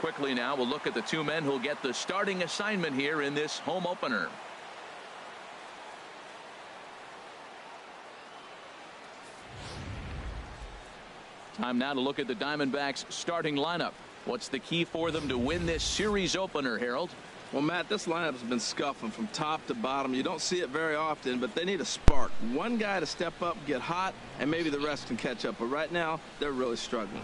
Quickly now, we'll look at the two men who'll get the starting assignment here in this home opener. Time now to look at the Diamondbacks starting lineup. What's the key for them to win this series opener, Harold? Well, Matt, this lineup's been scuffling from top to bottom. You don't see it very often, but they need a spark. One guy to step up, get hot, and maybe the rest can catch up. But right now, they're really struggling.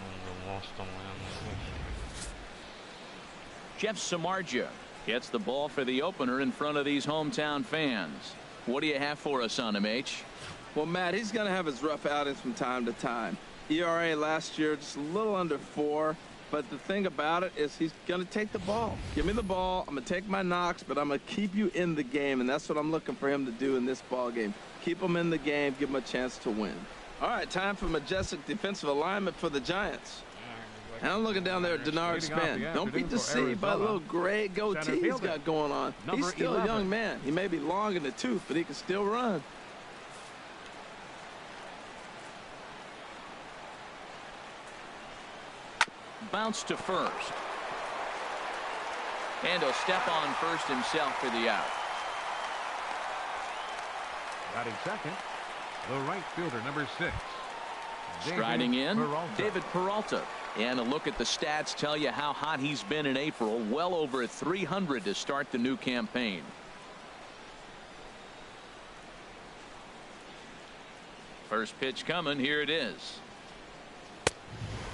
Jeff Samardzija gets the ball for the opener in front of these hometown fans. What do you have for us on him, H? Well, Matt, he's going to have his rough outings from time to time. ERA last year just a little under 4. But the thing about it is he's going to take the ball. Give me the ball. I'm going to take my knocks, but I'm going to keep you in the game, and that's what I'm looking for him to do in this ball game. Keep him in the game, give him a chance to win. All right, time for majestic defensive alignment for the Giants. And I'm looking down there at Denard Span. Don't be deceived by the little gray goatee he's got going on. He's still a young man. He may be long in the tooth, but he can still run. Bounce to first. And he'll step on first himself for the out. Batting second, the right fielder, number 6. Striding in, David Peralta. And a look at the stats tell you how hot he's been in April. Well over 300 to start the new campaign. First pitch coming. Here it is.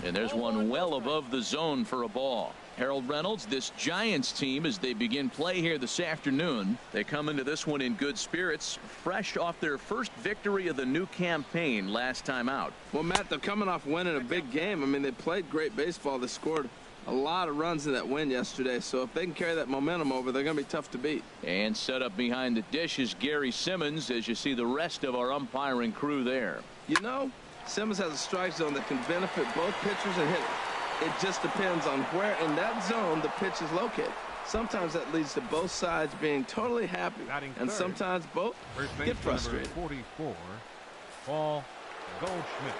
And there's one well above the zone for a ball. Harold Reynolds, this Giants team, as they begin play here this afternoon, they come into this one in good spirits, fresh off their first victory of the new campaign last time out. Well, Matt, they're coming off winning a big game. I mean, they played great baseball. They scored a lot of runs in that win yesterday. So if they can carry that momentum over, they're going to be tough to beat. And set up behind the dish is Gary Simmons, as you see the rest of our umpiring crew there. You know, Simmons has a strike zone that can benefit both pitchers and hitters. It just depends on where in that zone the pitch is located. Sometimes that leads to both sides being totally happy, and sometimes both get frustrated. 44, Paul Goldschmidt.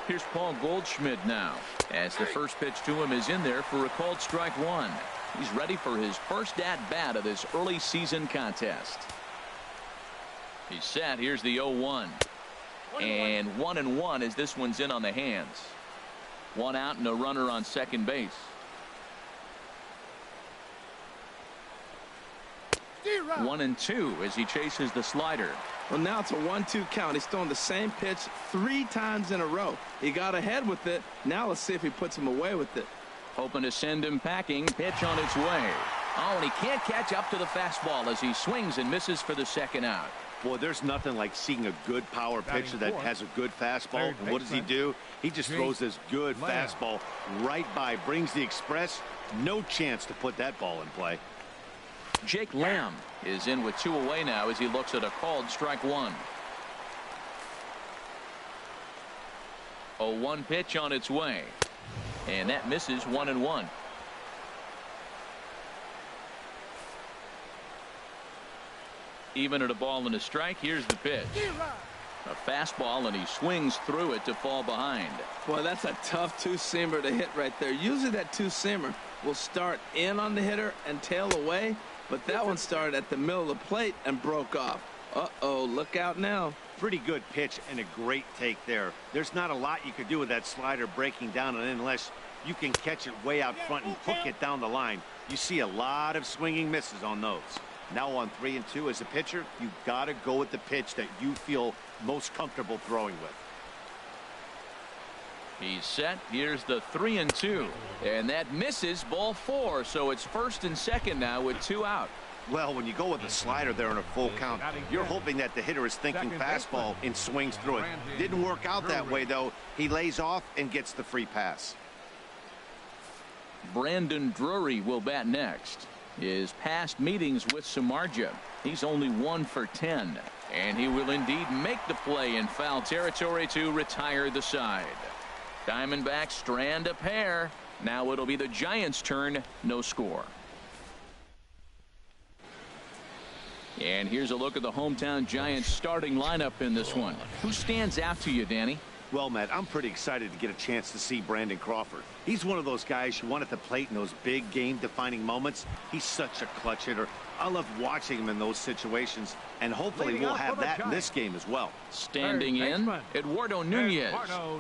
Here's Paul Goldschmidt now, as the first pitch to him is in there for a called strike 1. He's ready for his first at-bat of this early season contest. He's set. Here's the 0-1. And 1-1 as this one's in on the hands. One out and a runner on second base. One and two as he chases the slider. Well, now it's a 1-2 count. He's throwing the same pitch 3 times in a row. He got ahead with it. Now let's see if he puts him away with it. Hoping to send him packing. Pitch on its way. Oh, and he can't catch up to the fastball as he swings and misses for the second out. Boy, there's nothing like seeing a good power pitcher that has a good fastball. And what does he do? He just throws this good fastball right by, brings the express. No chance to put that ball in play. Jake Lamb is in with 2 away now as he looks at a called strike 1. 0-1 pitch on its way. And that misses. 1-1. Even at a ball and a strike. Here's the pitch. A fastball, and he swings through it to fall behind. Boy, that's a tough two-seamer to hit right there. Usually that two-seamer will start in on the hitter and tail away, but that one started at the middle of the plate and broke off. Uh-oh, look out now. Pretty good pitch and a great take there. There's not a lot you could do with that slider breaking down, and unless you can catch it way out front and hook it down the line, you see a lot of swinging misses on those. Now on 3-2 as a pitcher, you've got to go with the pitch that you feel most comfortable throwing with. He's set. Here's the 3-2, and that misses. Ball 4, so it's first and second now with 2 out. Well, when you go with a slider there in a full count, you're hoping that the hitter is thinking fastball and swings through it. Didn't work out that way, though. He lays off and gets the free pass. Brandon Drury will bat next. His past meetings with Samardzija, he's only 1 for 10, and he will indeed make the play in foul territory to retire the side. Diamondbacks strand a pair. Now it'll be the Giants' turn. No score. And here's a look at the hometown Giants starting lineup in this one. Who stands out to you, Danny? Well, Matt, I'm pretty excited to get a chance to see Brandon Crawford. He's one of those guys you want at the plate in those big game-defining moments. He's such a clutch hitter. I love watching him in those situations, and hopefully we'll have that in this game as well. Standing in, Eduardo Nunez.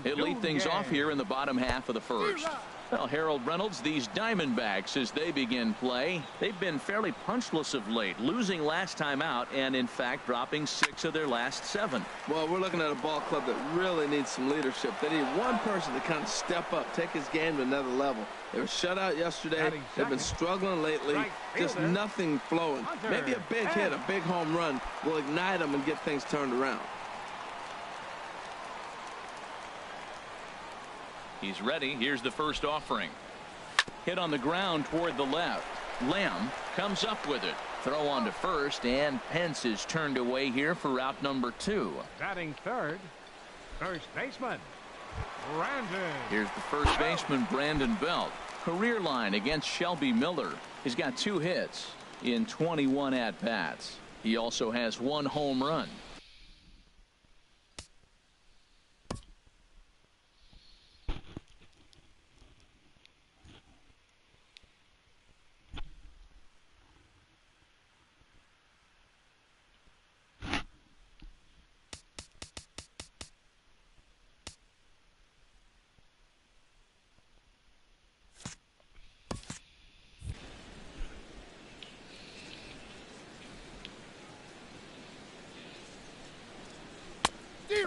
He'll lead things off here in the bottom half of the first. Well, Harold Reynolds, these Diamondbacks, as they begin play, they've been fairly punchless of late, losing last time out and, in fact, dropping 6 of their last 7. Well, we're looking at a ball club that really needs some leadership. They need one person to kind of step up, take his game to another level. They were shut out yesterday. They've been struggling lately. Just nothing flowing. Maybe a big hit, a big home run will ignite them and get things turned around. He's ready. Here's the first offering. Hit on the ground toward the left. Lamb comes up with it. Throw on to first, and Pence is turned away here for route number 2. Batting third, first baseman, Brandon. Here's the first baseman, Brandon Belt. Career line against Shelby Miller. He's got 2 hits in 21 at-bats. He also has 1 home run.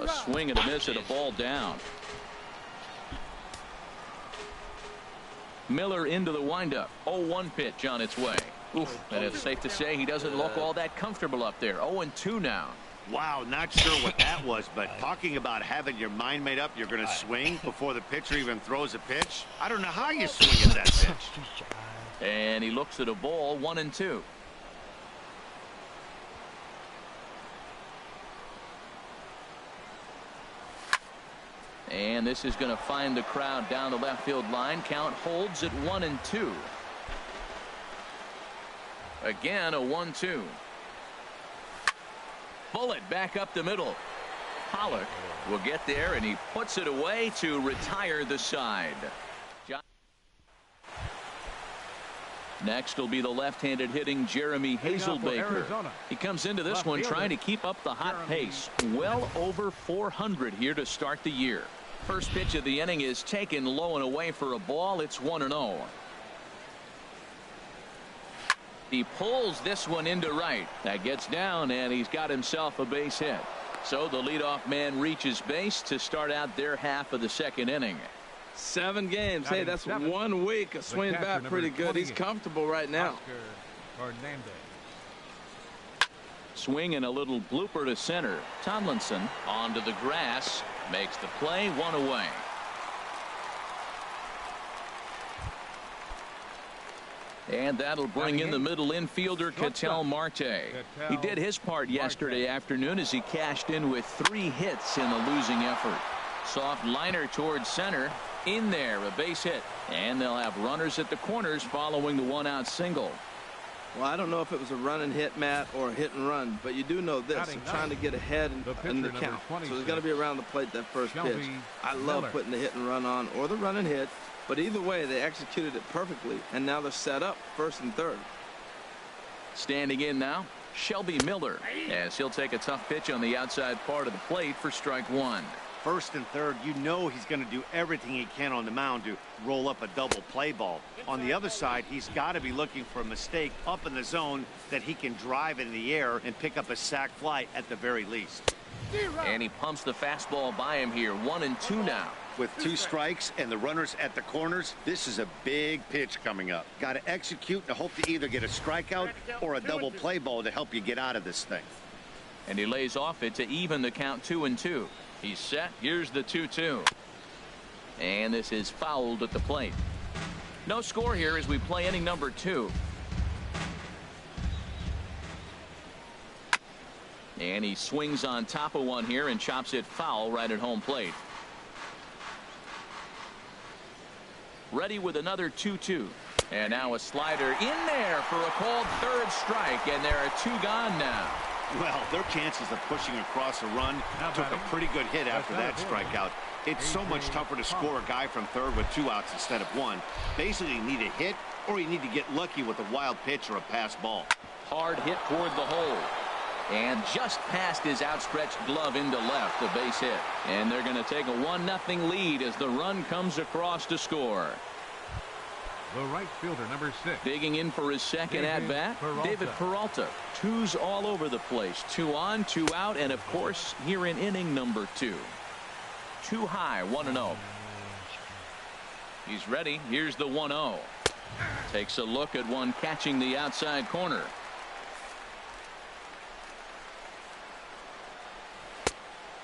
A swing and a miss at a ball down. Miller into the windup. 0-1 pitch on its way. Oof, and it's safe to say he doesn't look all that comfortable up there. 0-2 now. Wow, not sure what that was, but talking about having your mind made up you're going to swing before the pitcher even throws a pitch. I don't know how you swing at that pitch. And he looks at a ball. 1-2. And this is going to find the crowd down the left field line. Count holds at 1-2. Again, a 1-2. Bullet back up the middle. Pollock will get there, and he puts it away to retire the side. Next will be the left-handed hitting Jeremy Hazelbaker. He comes into this one trying to keep up the hot pace. Well over 400 here to start the year. First pitch of the inning is taken low and away for a ball. It's 1-0. He pulls this one into right. That gets down, and he's got himself a base hit. So the leadoff man reaches base to start out their half of the second inning. 7 games. Hey, that's 1 week of swing bat pretty good. He's comfortable right now. Swing and a little blooper to center. Tomlinson onto the grass. Makes the play. 1 away. And that'll bring in the middle infielder Ketel Marte. He did his part yesterday afternoon as he cashed in with 3 hits in the losing effort. Soft liner towards center. In there, a base hit. And they'll have runners at the corners following the 1-out single. Well, I don't know if it was a run and hit, Matt, or a hit and run, but you do know this. I'm trying to get ahead in the count. So there's going to be around the plate that first pitch. I love putting the hit and run on or the run and hit, but either way, they executed it perfectly, and now they're set up first and third. Standing in now, Shelby Miller, as he'll take a tough pitch on the outside part of the plate for strike 1. First and third, you know he's going to do everything he can on the mound to roll up a double play ball. On the other side, he's got to be looking for a mistake up in the zone that he can drive in the air and pick up a sac fly at the very least. And he pumps the fastball by him here. 1-2 now. With 2 strikes and the runners at the corners, this is a big pitch coming up. Got to execute and hope to either get a strikeout or a double play ball to help you get out of this thing. And he lays off it to even the count. 2-2. He's set. Here's the 2-2. And this is fouled at the plate. No score here as we play inning number 2. And he swings on top of one here and chops it foul right at home plate. Ready with another 2-2. And now a slider in there for a called third strike, and there are 2 gone now. Well, their chances of pushing across a run took a pretty good hit after that strikeout. It's so much tougher to score a guy from third with 2 outs instead of 1. Basically, you need a hit or you need to get lucky with a wild pitch or a pass ball. Hard hit toward the hole. And just past his outstretched glove into left, a base hit. And they're going to take a 1-0 lead as the run comes across to score. The right fielder, number 6. Digging in for his second at-bat, David Peralta. 2s all over the place. 2 on, 2 out, and of course, here in inning number 2. 2 high, 1-0. He's ready. Here's the 1-0. Takes a look at one catching the outside corner.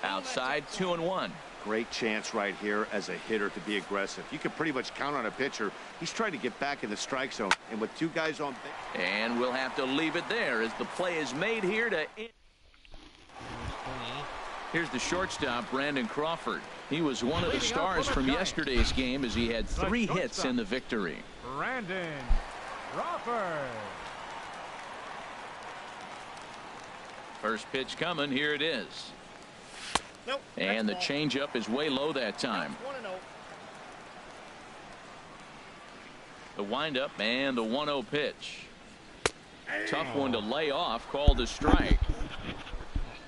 Outside, 2-1. Great chance right here as a hitter to be aggressive. You can pretty much count on a pitcher. He's trying to get back in the strike zone, and with 2 guys on base. And we'll have to leave it there as the play is made here to. Here's the shortstop, Brandon Crawford. He was one of the stars from yesterday's game as he had 3 hits in the victory. Brandon Crawford. First pitch coming. Here it is. Nope, and the changeup is way low that time. 1-0. The windup and the 1-0 pitch. Tough one to lay off, called a strike.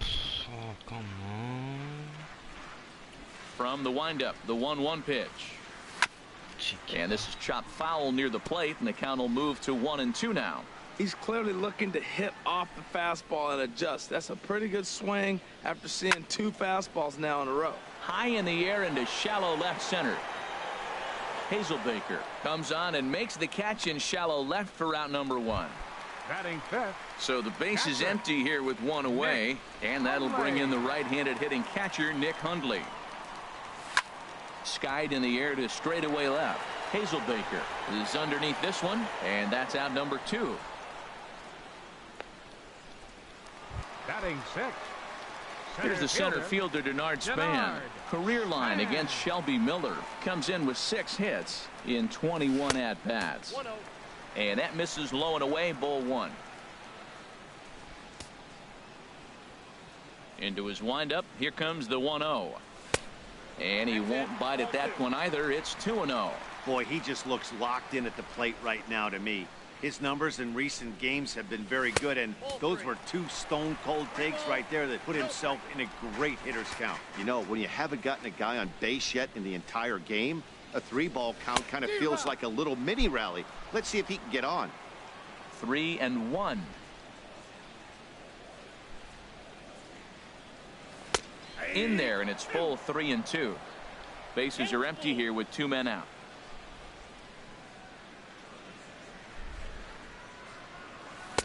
Oh, come on. From the windup, the 1-1 pitch. And this is chopped foul near the plate, and the count will move to 1-2 now. He's clearly looking to hit off the fastball and adjust. That's a pretty good swing after seeing 2 fastballs now in a row. High in the air into shallow left center. Hazelbaker comes on and makes the catch in shallow left for out number 1. Batting 5th. So the base is empty here with 1 away, and that'll bring in the right-handed hitting catcher, Nick Hundley. Skied in the air to straightaway left. Hazelbaker is underneath this one, and that's out number 2. Batting 6. Here's the center fielder, Denard Span. Career line against Shelby Miller. Comes in with 6 hits in 21 at-bats. And that misses low and away, ball 1. Into his windup. Here comes the 1-0. And he won't bite at that one either. It's 2-0. Boy, he just looks locked in at the plate right now to me. His numbers in recent games have been very good, and those were 2 stone-cold takes right there that put himself in a great hitter's count. You know, when you haven't gotten a guy on base yet in the entire game, a 3-ball count kind of feels like a little mini rally. Let's see if he can get on. 3-1. In there, and it's full 3-2. Bases are empty here with 2 men out.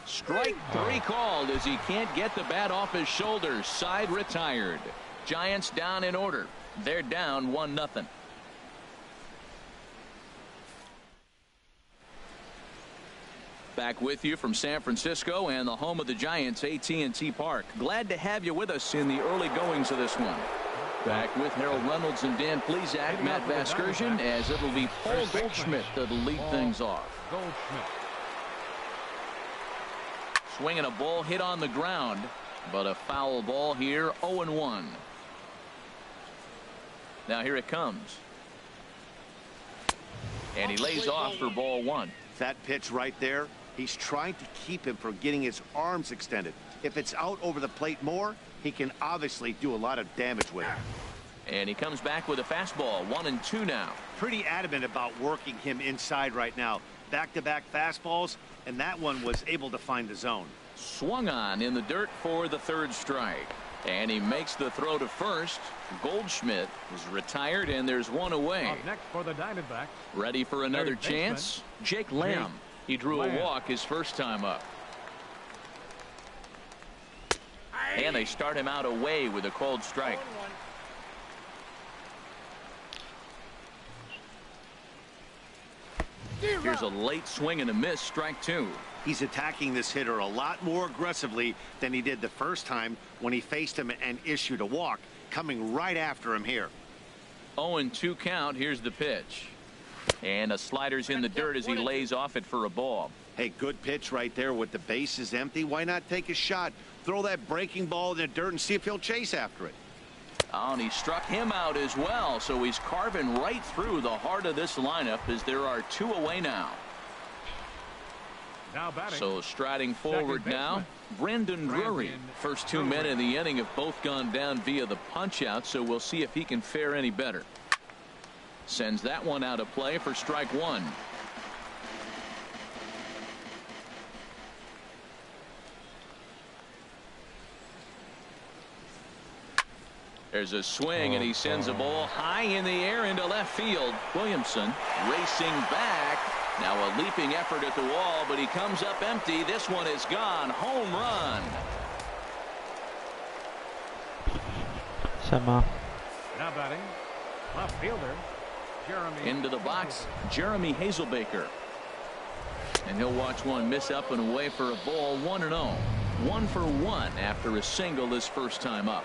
Strike 3 called as he can't get the bat off his shoulders. Side retired. Giants down in order. They're down 1-0. Back with you from San Francisco and the home of the Giants, AT&T Park. Glad to have you with us in the early goings of this one. Back with Harold Reynolds and Dan Plesac, Matt Vasgersian, as it'll be Paul Goldschmidt that'll lead things off. Goldschmidt. Swinging a ball hit on the ground, but a foul ball here, 0-1. Now here it comes. And he lays off for ball 1. That pitch right there, he's trying to keep him from getting his arms extended. If it's out over the plate more, he can obviously do a lot of damage with it. And he comes back with a fastball, 1-2 now. Pretty adamant about working him inside right now. Back-to-back fastballs, and that one was able to find the zone. Swung on in the dirt for the 3rd strike. And he makes the throw to first. Goldschmidt is retired, and there's 1 away. Up next for the Diamondbacks. Ready for another chance? Jake Lamb. He drew a walk his first time up. And they start him out away with a called strike. Here's a late swing and a miss, strike 2. He's attacking this hitter a lot more aggressively than he did the first time when he faced him and issued a walk, coming right after him here. 0-2 count. Here's the pitch. And a slider's in the dirt as he lays off it for a ball. Hey, good pitch right there with the bases empty. Why not take a shot? Throw that breaking ball in the dirt and see if he'll chase after it. Oh, and he struck him out as well, so he's carving right through the heart of this lineup as there are 2 away now. Now batting. So striding forward now, Brandon Drury. First 2 men in the inning have both gone down via the punch-out, so we'll see if he can fare any better. Sends that one out of play for strike 1. There's a swing, and he sends a ball high in the air into left field. Williamson racing back. Now a leaping effort at the wall, but he comes up empty. This one is gone. Home run. Siema. Now batting. Left fielder. Jeremy. Into the box, Jeremy Hazelbaker. And he'll watch one miss up and away for a ball. 1-0. 1 for 1 after a single his first time up.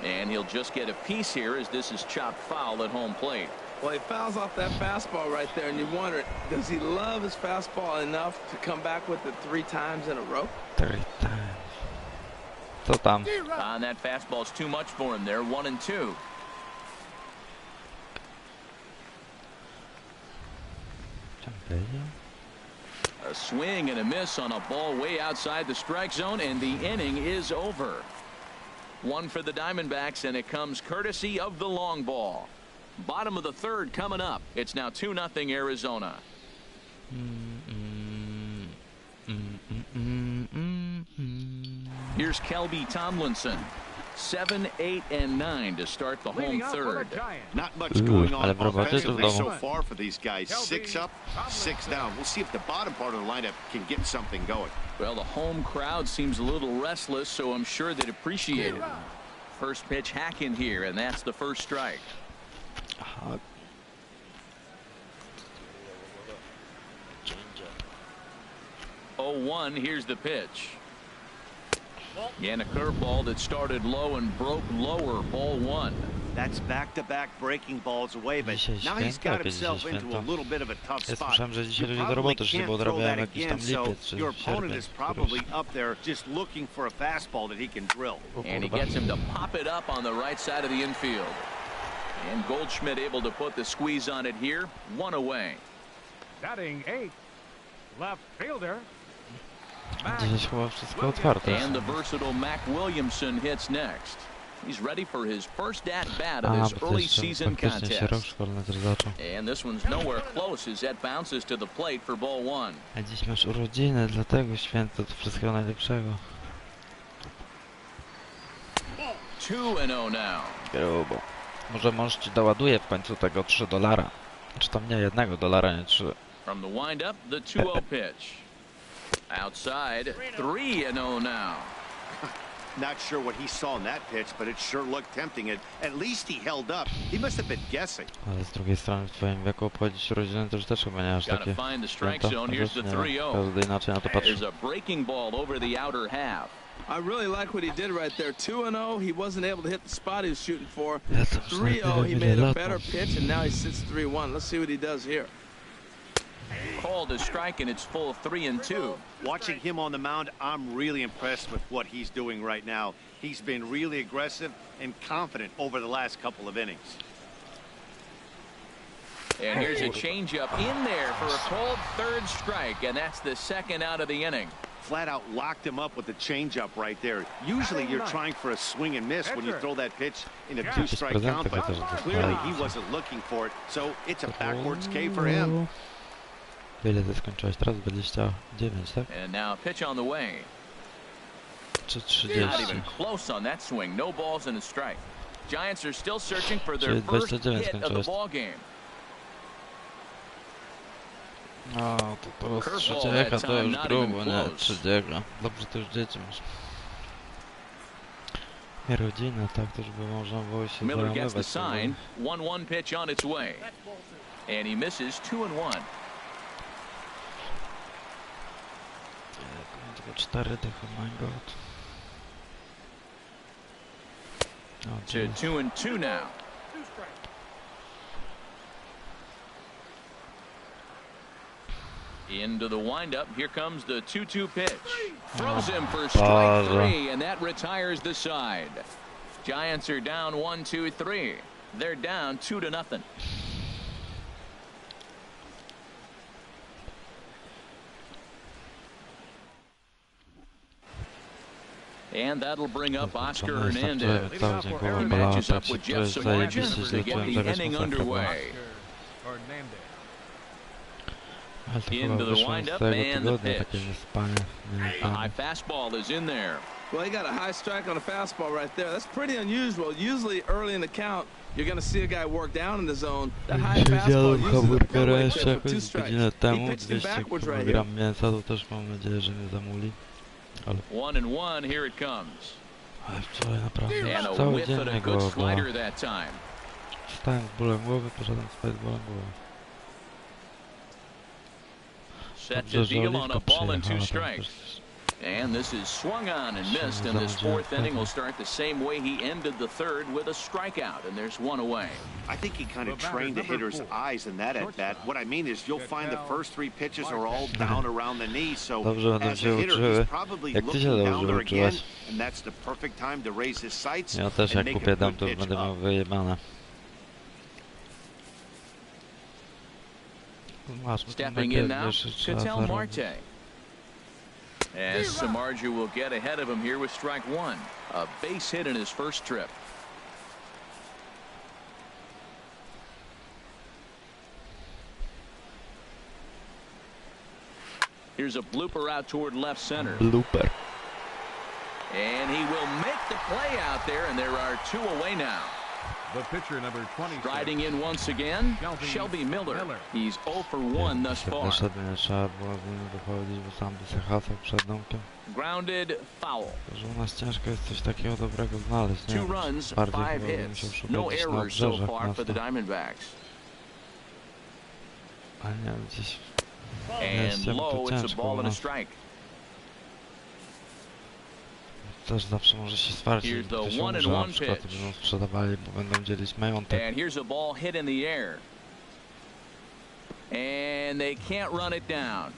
And he'll just get a piece here as this is chopped foul at home plate. Well, he fouls off that fastball right there, and you wonder, does he love his fastball enough to come back with it 3 times in a row? 3 times. Co tam? And that fastball's too much for him there. 1-2. A swing and a miss on a ball way outside the strike zone, and the inning is over. 1 for the Diamondbacks, and it comes courtesy of the long ball. Bottom of the 3rd coming up. It's now 2-0 Arizona. Here's Kelby Tomlinson. 7, 8, and 9 to start the home 3rd. Not much going on ale offensively so domu. far for these guys. 6 up, 6 down. We'll see if the bottom part of the lineup can get something going. Well, the home crowd seems a little restless, so I'm sure they'd appreciate it. First pitch hack in here, and that's the first strike. 0-1. Here's the pitch. And a curveball that started low and broke lower. Ball 1. That's back-to-back breaking balls away, but now he's got himself into a little bit of a tough Ja spot. słyszałem, że dzisiaj You ludzie do probably roboty szli, can't bo throw odrabiałem that jakiś tam again, so lipiec czy your opponent sierpień. is probably up there just looking for a fastball that he can drill. And he gets him to pop it up on the right side of the infield. And Goldschmidt able to put the squeeze on it here. 1 away. Batting 8. Left fielder. Dzisiaj jest chyba wszystko otwarte. And the versatile Mac Williamson hits next. He's ready for his first at-bat of this early season contest. And this one's nowhere close as that bounces to the plate for ball 1. A dziś masz urodziny, dlatego święto to wszystkiego najlepszego. 2-0 now. Grubo. Może mąż ci doładuje w końcu tego $3. Czy tam nie, $1, nie 3. From the windup, the 2-0 pitch. Outside, 3-0 now. Not sure what he saw in that pitch, but it sure looked tempting. At least he held up. He must have been guessing. Ale z drugiej strony w twoim wieku obchodzić urodziny to już też chyba nie aż takie Gotta find the strike święto. zone. Here's the Chociaż nie 3-0. każdy inaczej na to patrzy. There's a breaking ball over the outer half. I really like what he did right there. 2-0. He wasn't able to hit the spot he was shooting for. Latam, 3-0. He tyle made a latam. better pitch, and now he sits 3-1. Let's see what he does here. Called a strike, and it's full 3-2. Watching him on the mound, I'm really impressed with what he's doing right now. He's been really aggressive and confident over the last couple of innings. And here's a changeup in there for a called 3rd strike, and that's the 2nd out of the inning. Flat out locked him up with the changeup right there. Usually you're trying for a swing and miss when you throw that pitch in a 2-strike count, but clearly he wasn't looking for it, so it's a backwards K for him. Ile ty skończyłeś teraz? 29, tak? And now a pitch on the way. Czy Not 30? even close on that swing. No balls and a strike. Giants are still searching for their Czyli first 29 hit of the skończyłeś. ball game. No, to teraz Curveball 30, that to time, już not grubo, even nie? close. 30. Dobrze, to już dzieci masz. Nie rodzina, tak też by można było się Miller gets the zajmować. sign. 1-1 pitch on its way. And he misses 2-1. Tylko 4 dychy, my god. No, To 2-2 now. Into the windup. Here comes the 2-2 pitch. Throws him for strike 3, and that retires the side. Giants are down 1-2-3. They're down 2-0. And that'll bring up Oscar Hernandez. He matches up with Jeff Samardzija to get the inning underway. Into the windup and the pitch. A high fastball is in there. Well, he got a high strike on a fastball right there. That's pretty unusual. Usually early in the count, you're going to see a guy work down in the zone. That high fastball usually the ARI-SF for 2 strikes. He pitched him backwards right here. 1-1, here it comes. Ale wczoraj naprawdę And a cały whiff dzień and a mnie good głowa bolała. slider that time. Wstałem z bólem głowy, poszedłem spać z bólem głowy. Set Dobrze, to że deal on Oliwka a ball and 2 przyjechała tam strikes. też. And this is swung on and missed, and this 4th inning will start the same way he ended the 3rd with a strikeout, and there's 1 away. I think he kind of trained the hitter's eyes in that at bat. What I mean is you'll find the first 3 pitches are all down around the knee, so Dobrze będą as a się hitter uczyły. he's probably Jak ty się looking dobrze down there again, uczyłeś? and that's the perfect time to raise his sights Ja też and jak make kupię a dom, good to pitch będę miał up. wyjebane. Masz, Stepping in now, Ketel Marte. As Samardzija will get ahead of him here with strike 1. A base hit in his first trip. Here's a blooper out toward left center. Blooper. And he will make the play out there, and there are 2 away now. The pitcher, number 20. Riding in once again, Shelby Miller. He's 0 for 1 thus far. Wyszedł, nie trzeba było z nim wychodzić, bo sam by się hasał przed domkiem. Grounded foul. Że u nas ciężko jest coś takiego dobrego znaleźć, nie? 2 runs, Bardziej 5 chyba bym hits. musiał szukać No gdzieś na errors so obrzeżach far for the miasta. Diamondbacks. A nie, gdzieś And low, to it's a ciężko ball u and a nas. strike. Też zawsze może się stwardzić, Here's the to się 1-1 umrze na przykład, pitch. będą sprzedawali, bo będą dzielić majątek. And here's a ball hit in the air. And they can't run it down.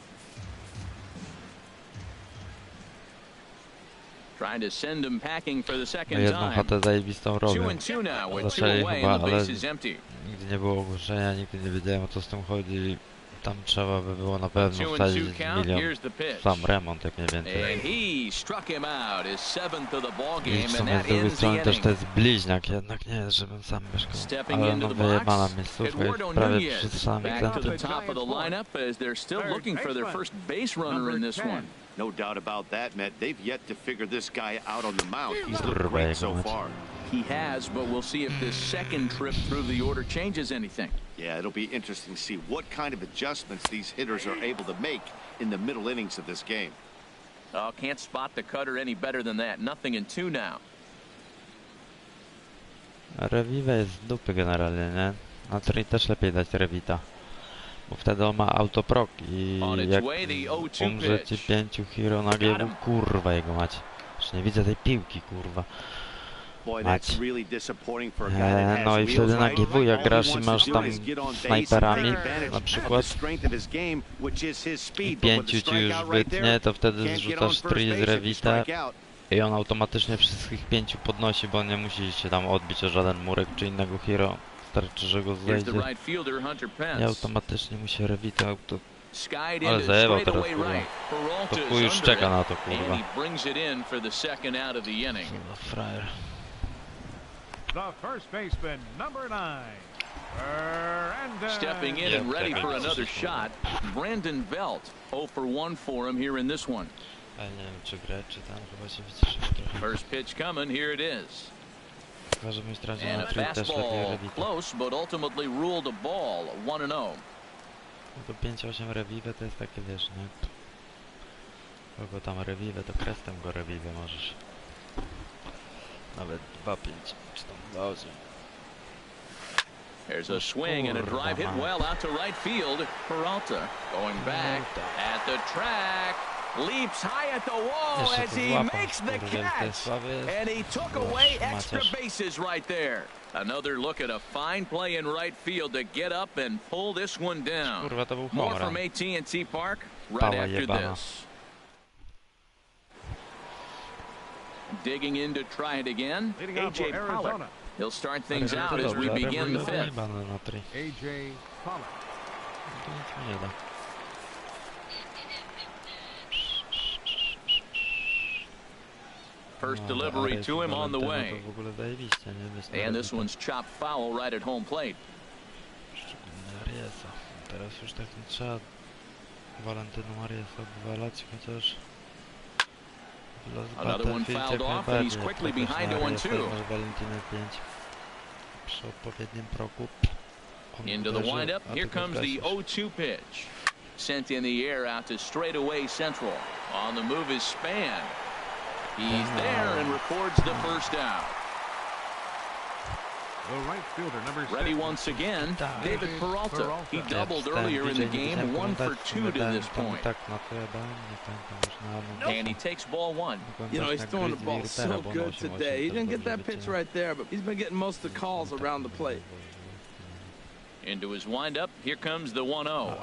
Trying to send him packing for the No second jedną time. chatę zajebistą 2 robią. and 2 now with 2 Zaczęli away chyba, and the ale base is empty. nigdy nie było ogłoszenia, nigdy nie wiedziałem o co z tym chodzi. Tam trzeba by było na pewno 2 and wsadzić 2 count. milion. Here's the pitch. Sam remont jak mniej więcej. And he struck him out, his 7th of the ball I game, w and sumie z that drugiej ends the strony też inning. to jest bliźniak, jednak nie jest, żebym sam mieszkał. Stepping Ale into no the wyjebana box, miejscówka Eduardo jest prawie Nunez przed samym back to the centrum. top of the lineup as they're still looking for their first base runner in this one. No doubt about that, Matt. They've yet to figure this guy out on the mound. He's looked Kurwa great so jego mać. far. He has, but we'll see if this second trip through the order changes anything. Yeah, it'll be interesting to see what kind of adjustments these hitters are able to make in the middle innings of this game. Oh, can't spot the cutter any better than that. Nothing in 2 now. Rewiwe jest z dupy generalnie, nie? Na Tri też lepiej dać rewita. Bo wtedy on ma autoprok i jak umrze ci 5 hero na GW, kurwa jego macie. Już nie widzę tej piłki, kurwa. Boy, Mać. that's really disappointing for a guy that has No i wtedy wheels, na right? GW jak All he grasz i wants to masz do tam is get on base and snajperami take advantage na of the przykład strength of his game, which is his i speed. But with 5 the ci już strikeout right wytnie, there, to wtedy can't get on zrzucasz first Tri z base if you rewita strike out. i on automatycznie wszystkich 5 podnosi, bo nie musi się tam odbić o żaden murek czy innego hero. Wystarczy, że go Here's the zejdzie right fielder, Hunter i Pence. automatycznie mu się rewita auto. Skied Ale into zajebał teraz, straightaway kurwa. right. To Peralta's chuj już under czeka it, na to, and kurwa. he brings it in for the second out of the inning. No frajer. The first baseman, number 9. Stepping in and ready for another shot, Brandon Belt. 0 for 1 for him here in this one. Ale nie wiem czy grać, czy tam chyba się wyciszyło trochę. First pitch coming, here it is. Chyba żebym stracił And na a Tri też lepiej fastball rewita. close, but ultimately ruled a ball, 1-0. No to 5-8 rewiwe to jest takie, wiesz, nie? Kogo tam rewiwe, to krestem go rewiwe możesz. Nawet 2-5, czy tam 2-8. There's a swing and a drive hit well out to right field. Peralta going back at the track. Leaps high at the wall as he makes the catch. And he took away extra bases right there. Another look at a fine play in right field to get up and pull this one down. More from AT&T Park right after this. Digging in to try it again, A.J. Pollock. He'll start things out as we begin the fifth. A.J. Pollock. First delivery to him on the way. And this one's chopped foul right at home plate. Teraz już tak nie trzeba Walentynu Mariesa wywalać, chociaż another one fouled off and he's quickly behind 0-2. Przy odpowiednim progu. Into the windup, here comes the 0-2 pitch. Sent in the air out to straightaway central. On the move is Span. He's there and records the first out. The right fielder, number 6. Ready once again, David Peralta. He doubled earlier in the game, 1 for 2 to this point. And he takes ball 1. You know, he's throwing the ball so good today. He didn't get that pitch right there, but he's been getting most of the calls around the plate. Into his windup, here comes the 1-0.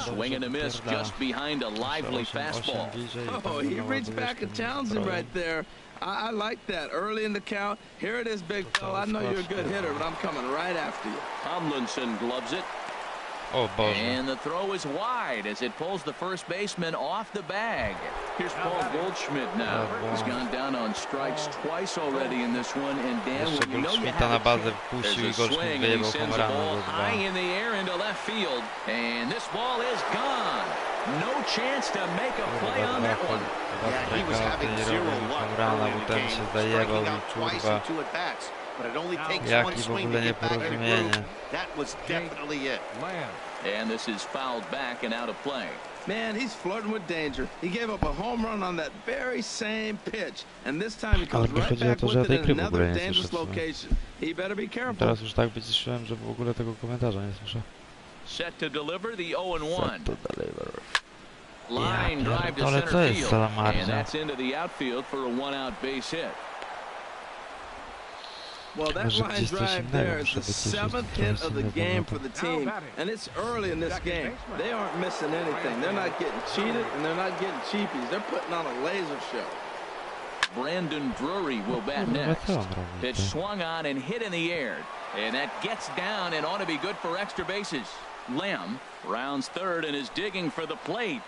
Swing and a miss just behind a lively fastball. Oh, he reached back and challenged him right there. I like that. Early in the count. Here it is, big fella. I know you're a good hitter, but I'm coming right after you. Tomlinson gloves it. Oh, and the throw is wide as it pulls the first baseman off the bag. Here's Paul Goldschmidt now. He's gone down on strikes twice already in this one. And Dan, when you know you have a swing, and he sends the ball high in the air into left field. And this ball is gone. No chance to make a play on that one. Yeah, he was having 0 luck early in the game, striking out twice in 2 at-bats. But it only takes one swing to get back in the groove. That was definitely it. And this is fouled back and out of play. Man, he's flirting with danger. He gave up a home run on that very same pitch. And this time he comes right back with it in another dangerous location. He better be careful. Teraz już tak wyciszyłem, że w ogóle tego komentarza nie słyszę. Set to deliver the 0-1. Line Ja drive to pierdolę, co center jest field. za And marnia? that's into the outfield for a 1-out base hit. Well, that line drive there is the 7th hit of the game for the team, and it's early in this game. They aren't missing anything. They're not getting cheated, and they're not getting cheapies. They're putting on a laser show. Brandon Drury will bat next. Pitch swung on and hit in the air, and that gets down and ought to be good for extra bases. Lamb rounds third and is digging for the plate.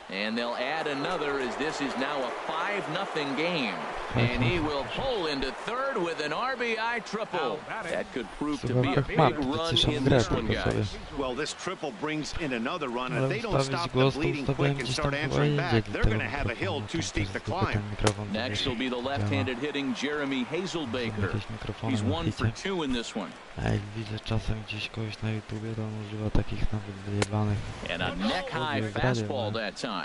And they'll add another as this is now a 5-0 game. And he will pull into third with an RBI triple. That could prove to be a big run in this one, guys. Well, this triple brings in another run, and if they don't stop the bleeding quick and start answering back, they're going to have a hill too steep to climb. Next will be the left-handed hitting Jeremy Hazelbaker. He's 1 for 2 in this one. A jak widzę czasem gdzieś kogoś na YouTubie, to on używa takich nawet wyjebanych. And a neck-high fastball that time.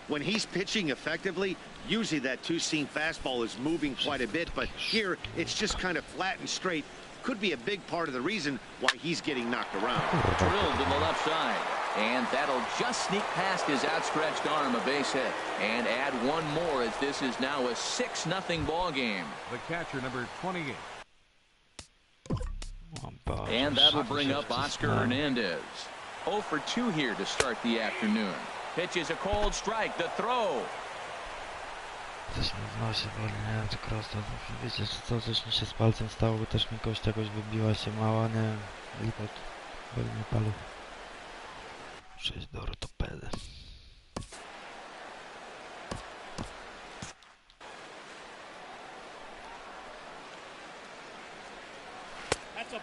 When he's pitching effectively, usually that two-seam fastball is moving quite a bit, but here it's just kind of flat and straight. Could be a big part of the reason why he's getting knocked around. Drilled to the left side, and that'll just sneak past his outstretched arm, a base hit, and add one more as this is now a 6-0 ball game. The catcher, number 28. And that'll bring up Oscar Hernandez. 0 for 2 here to start the afternoon. Pitch is a cold strike. The throw. Coś mi w nosie boli, nie wiem czy prosto. Wiecie, że coś mi się z palcem stało, bo też mi kość jakoś wybiła się mała, nie wiem. Lipot. Boli mnie paluch. Muszę iść do ortopedy.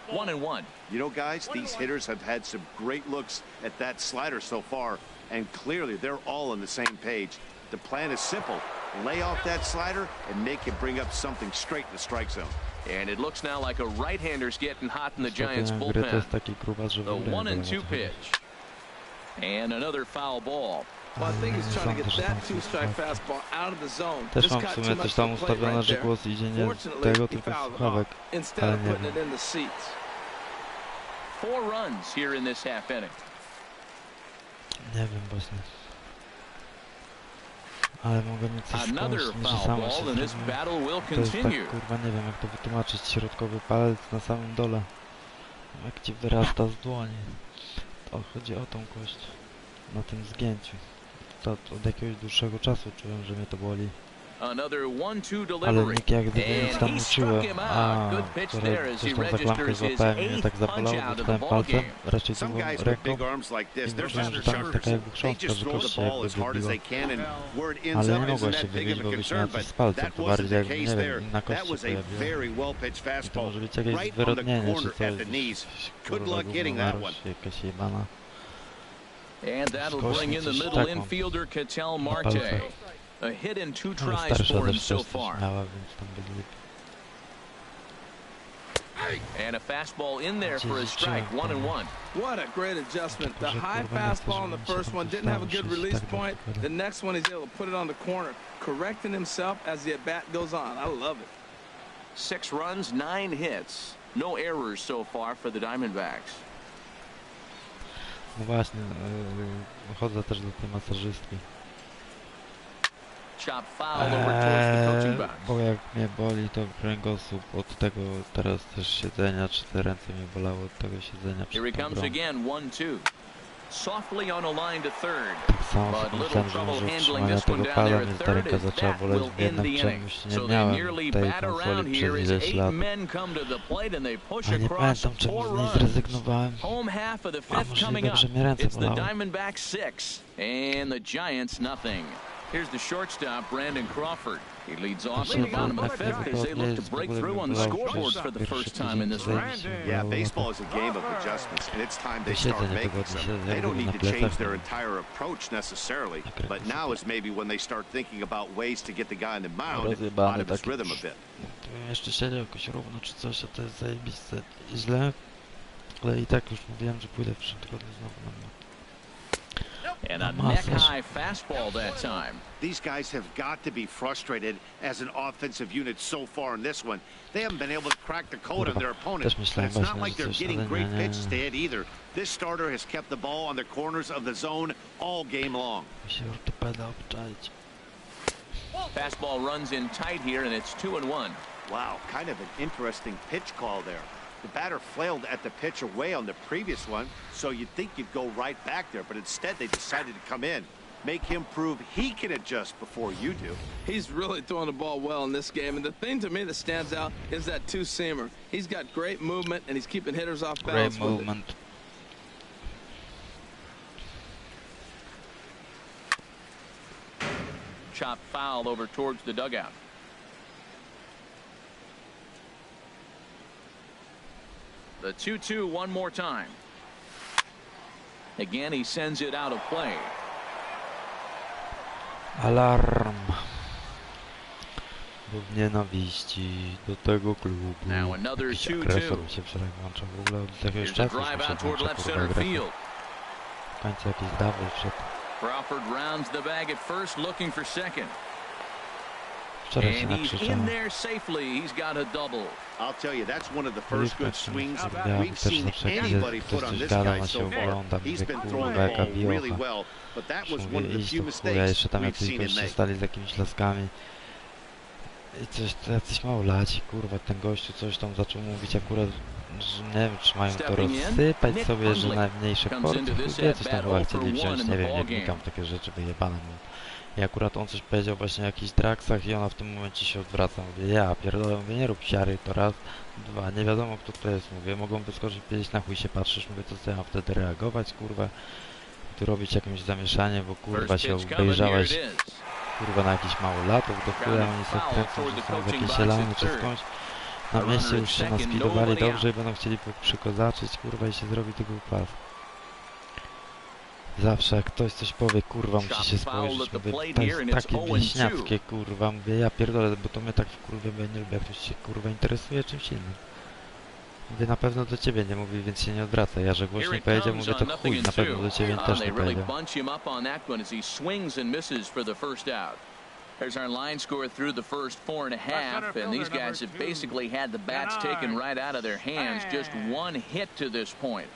One and one. You know, guys, these hitters have had some great looks at that slider so far, and clearly they're all on the same page. The plan is simple. Lay off that slider and make it bring up something straight in the strike zone. And it looks now like a right-hander's getting hot in the Giants bullpen. The 1-2 pitch. And another foul ball. Well, I think he's trying to get that two-strike fastball out of the zone. Też mam w sumie też tam ustawione, że głos idzie nie tego, tylko słuchawek. Instead of putting it in the seats. 4 runs here in this half inning. Nie wiem właśnie. Ale mogę mieć coś Another skądś, że foul samo się ball, and this zrobiło. battle will To jest tak, continue. kurwa, nie wiem jak to wytłumaczyć. Środkowy palec na samym dole. Jak ci wyrasta z dłoni. To chodzi o tą kość. Na tym zgięciu. To od jakiegoś dłuższego czasu czułem, że mnie to boli. Another 1-2 Ale delivery. nikt jak gdyby nic And tam he nie struck czułem. him A, out. Good pitch które there as gdzieś he tam za klamkę registers his złapałem i mnie tak 8th zabolało, punch out of the dotknąłem ball palcem, game. raczej Some drugą guys with ręką. big arms like this, I they're myślałem, że just tam jest taka jakby they chrząstka, just że throw kość the się ball jakby as hard as wybiła. they can, and where it ends Ale nie up mogła isn't się that big wybić, of bo a byś concern, miał but coś z palcem. that To wasn't bardziej the jakby, case nie there. wiem, inna kość That się was a pojawiła. very well pitched I to fastball może być jakieś right on the zwyrodnienie, czy corner coś. at the knees. Good Kurwa, luck hitting gówno that na one. rośnie, jakaś jebana. And that'll bring in the Coś middle taką infielder Ketel na Marte. palcach. A hit in 2 Ale tries starsza for him też so coś far. miała, więc tam byli lepiej. And a fastball in there for a strike, 1-1. What a great adjustment. The high fastball on the first one didn't have a good release point. The next one, he's able to put it on the corner, correcting himself as the at-bat goes on. I love it. 6 runs, 9 hits. No errors so far for the Diamondbacks. No właśnie, chodzę też do tej masażystki. Chop foul over towards the coaching box. Bo jak mnie boli to kręgosłup od tego teraz też siedzenia, czy te ręce mnie bolały od tego siedzenia Here he przed tą comes grą. again, 1-2. Softly on a line to third. Tak samo But sobie little myślałem, że trouble może handling utrzymania this one tego down pada there mnie at ta third ręka as zaczęła that boleć, will bo jednak end the inning. czemuś nie So they miałem nearly tej bat around konsoli here przez as ileś 8 lat. men come to the plate and they push A nie across pamiętam czemu 4 z niej runs. zrezygnowałem. Home half of the A fifth coming możliwe, up. że mnie ręce It's the bolały. Diamondbacks 6 and the Giants nothing. Here's the shortstop, Brandon Crawford. He leads off in the bottom of the fifth as they look to break through on the scoreboards for the first time in this race. Yeah, baseball is a game of adjustments, and it's time they start making some. They don't need to change their entire approach necessarily, but now is maybe when they start thinking about ways to get the guy on the mound out of his rhythm a bit. Gdybym jeszcze siedział jakoś równo czy coś, a to jest zajebiste i źle, ale i tak już mówiłem, że pójdę w przyszłym tygodniu znowu na mnie. And a neck-high fastball that time. These guys have got to be frustrated as an offensive unit so far in this one. They haven't been able to crack the code on their opponent. And it's not like they're getting great pitches to hit either. This starter has kept the ball on the corners of the zone all game long. Fastball runs in tight here, and it's 2-1. Wow, kind of an interesting pitch call there. The batter flailed at the pitch away on the previous one, so you'd think you'd go right back there, but instead they decided to come in. Make him prove he can adjust before you do. He's really throwing the ball well in this game, and the thing to me that stands out is that two-seamer. He's got great movement, and he's keeping hitters off balance. Great movement. Chop foul over towards the dugout. The 2-2 one more time. Again, he sends it out of play. Alarm. Bo w nienawiści do tego klubu. Now another Jakiś 2-2. agresor mi się wczoraj włącza w ogóle od jakiegoś Here's a czasu. drive Się out toward włącza, left kurwa, center agresor. field. W końcu jakiś double wszedł. Crawford rounds the bag at first, looking for second. Wczoraj się And he's in nakrzyczałem. there safely. He's got a double. I'll tell you, that's one of the first good swings Ja we've też seen zawsze jak anybody ktoś put on coś this gada, guy on się so far. ogląda, He's mówię, been kurwa, throwing the jaka ball really wiocha. well, but that was Mówię, one of the idź few do chuja, jeszcze mistakes tam we've jacyś seen him goście make. stali z jakimiś laskami. I coś, jacyś małolaci, kurwa, ten gościu coś tam zaczął mówić akurat, że nie wiem, czy mają to rozsypać sobie, że najmniejsze porty, chuj, coś tam chyba chcieli wziąć, nie wiem, nie wnikam w takie rzeczy wyjebane. I akurat on coś powiedział właśnie o jakichś draksach i ona w tym momencie się odwraca. Mówię, ja pierdolę, mówię, nie rób siary, to raz. 2, nie wiadomo kto to jest. Mówię, mogą wyskoczyć, powiedzieć, na chuj się patrzysz. Mówię, to co ja mam wtedy reagować, kurwa. Tu robić jakieś zamieszanie, bo kurwa się obejrzałeś, kurwa, na jakichś małolatów. Do chuja oni sobie kręcą, że są z jakiejś zielony czy skądś. Na mieście już się naspidowali dobrze i będą chcieli przykozaczyć, kurwa, i się zrobi tego pas. Zawsze jak ktoś coś powie, kurwa, musi się spojrzeć, mówię, to jest takie wieśniackie, kurwa, mówię, ja pierdolę, bo to mnie tak wkurwia, bo ja nie lubię, jak ktoś się, kurwa, interesuje czymś innym. Mówię, na pewno do ciebie nie mówi, więc się nie odwraca. Ja, że głośniej powiedział, mówię, to chuj, na pewno do ciebie też nie powiedział. There's our line score through the first 4.5, and these guys have basically had the bats taken right out of their hands. Just one hit to this point.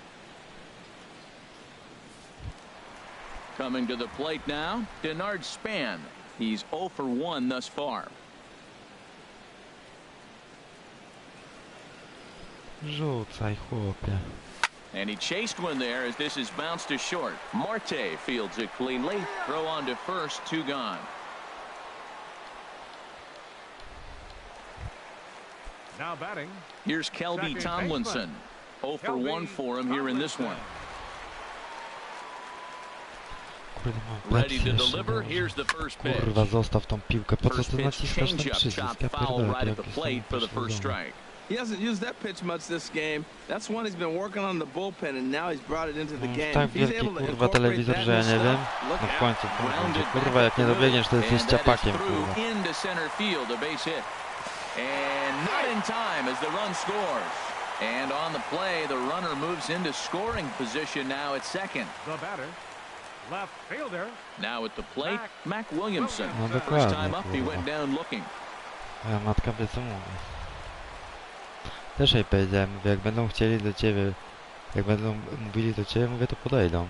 Coming to the plate now, Denard Span. He's 0 for 1 thus far. Rzucaj, chłopie. And he chased one there as this is bounced to short. Marte fields it cleanly. Throw on to first, 2 gone. Now batting. Here's Kelby Tomlinson. 0 for 1 for him here in this one. Kurde, mam Ready to deliver. Here's the first pitch. Kurwa, zostaw tą piłkę. Po co First ty pitch naciskasz ten changeup, przycisk? chopped Ja foul pierdolę, right to at the jakieś plate for the są first pośledzone. strike. He hasn't used that pitch much this game. That's one he's been working on the bullpen, and now he's brought it into the game. Tak If he's wielki, able to kurwa, incorporate telewizor, that że ja in nie his wiem. stuff, look No w out. końcu, Grounded kurwa, back jak nie through, dobiegniesz, to jesteś and that is ciapakiem, through kurwa. into center field, a base hit. And not in time as the run scores. And on the play, the runner moves into scoring position now at second. The batter. Left fielder. Now at the plate, Mac Williamson. No First dokładnie, time up, he kurwa. went down looking. Moja matka wie co mówi. Też jej powiedziałem, mówię, jak będą chcieli do ciebie, jak będą mówili do ciebie, mówię, to podejdą.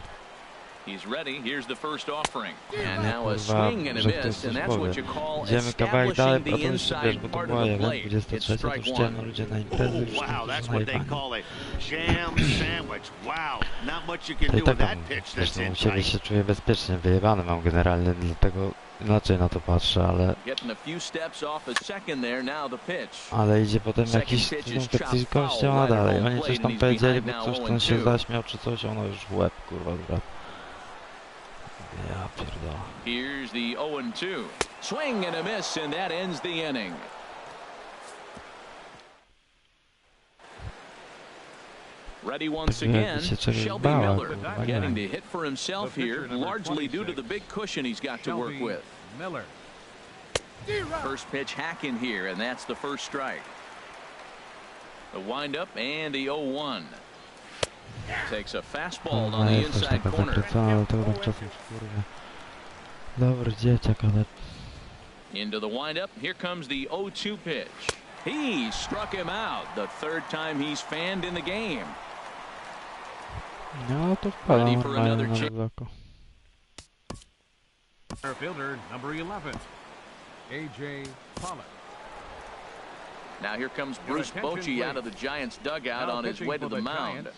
He's ready. Here's the first offering. And Nie, now a kurwa, swing and a że ktoś miss, coś and that's powie. what you call Idziemy kawałek dalej, establishing a the to już, wiesz, inside bo to part była of the jeden, plate. 23, It's to strike już one. ciemno, ludzie na imprezy, już Wow, niektórzy that's what they najebani. call a jam sandwich. Wow, not much you can To i do tak with tam, that pitch wiesz, that's no, u in siebie tight. się czuję bezpiecznie, wyjebany mam generalnie, dlatego inaczej na to patrzę, Getting a few steps off a second there, now the pitch. ale idzie potem Second jakiś pitch is numer chopped kościoła foul right dalej. at home Oni plate, coś tam and he's powiedzieli, behind bo now coś tam się 0-2. zaśmiał czy coś, ono już w łeb, kurwa, brat. Ja pierdolę. Here's the 0-2. Swing and a miss, and that ends the inning. Ready once again, Shelby Miller getting to hit for himself here, largely due to the big cushion he's got to work with. Miller. First pitch hacking here, and that's the first strike. The windup and the 0-1. Takes a fastball on Ona the jest też inside taka corner. zakręcona, ale to tak czasem kurwa. Dobry dzieciak, ale Into the windup, here comes the 0-2 pitch. He struck him out, the third time he's fanned in the game. no to wpada Ready for normalnie another na chip. wysoko. Center fielder number 11. A.J. Pollock. Now here comes Bruce attention, Bochy out please. of the Giants dugout Now on his pitching way to for the the mound. Giants,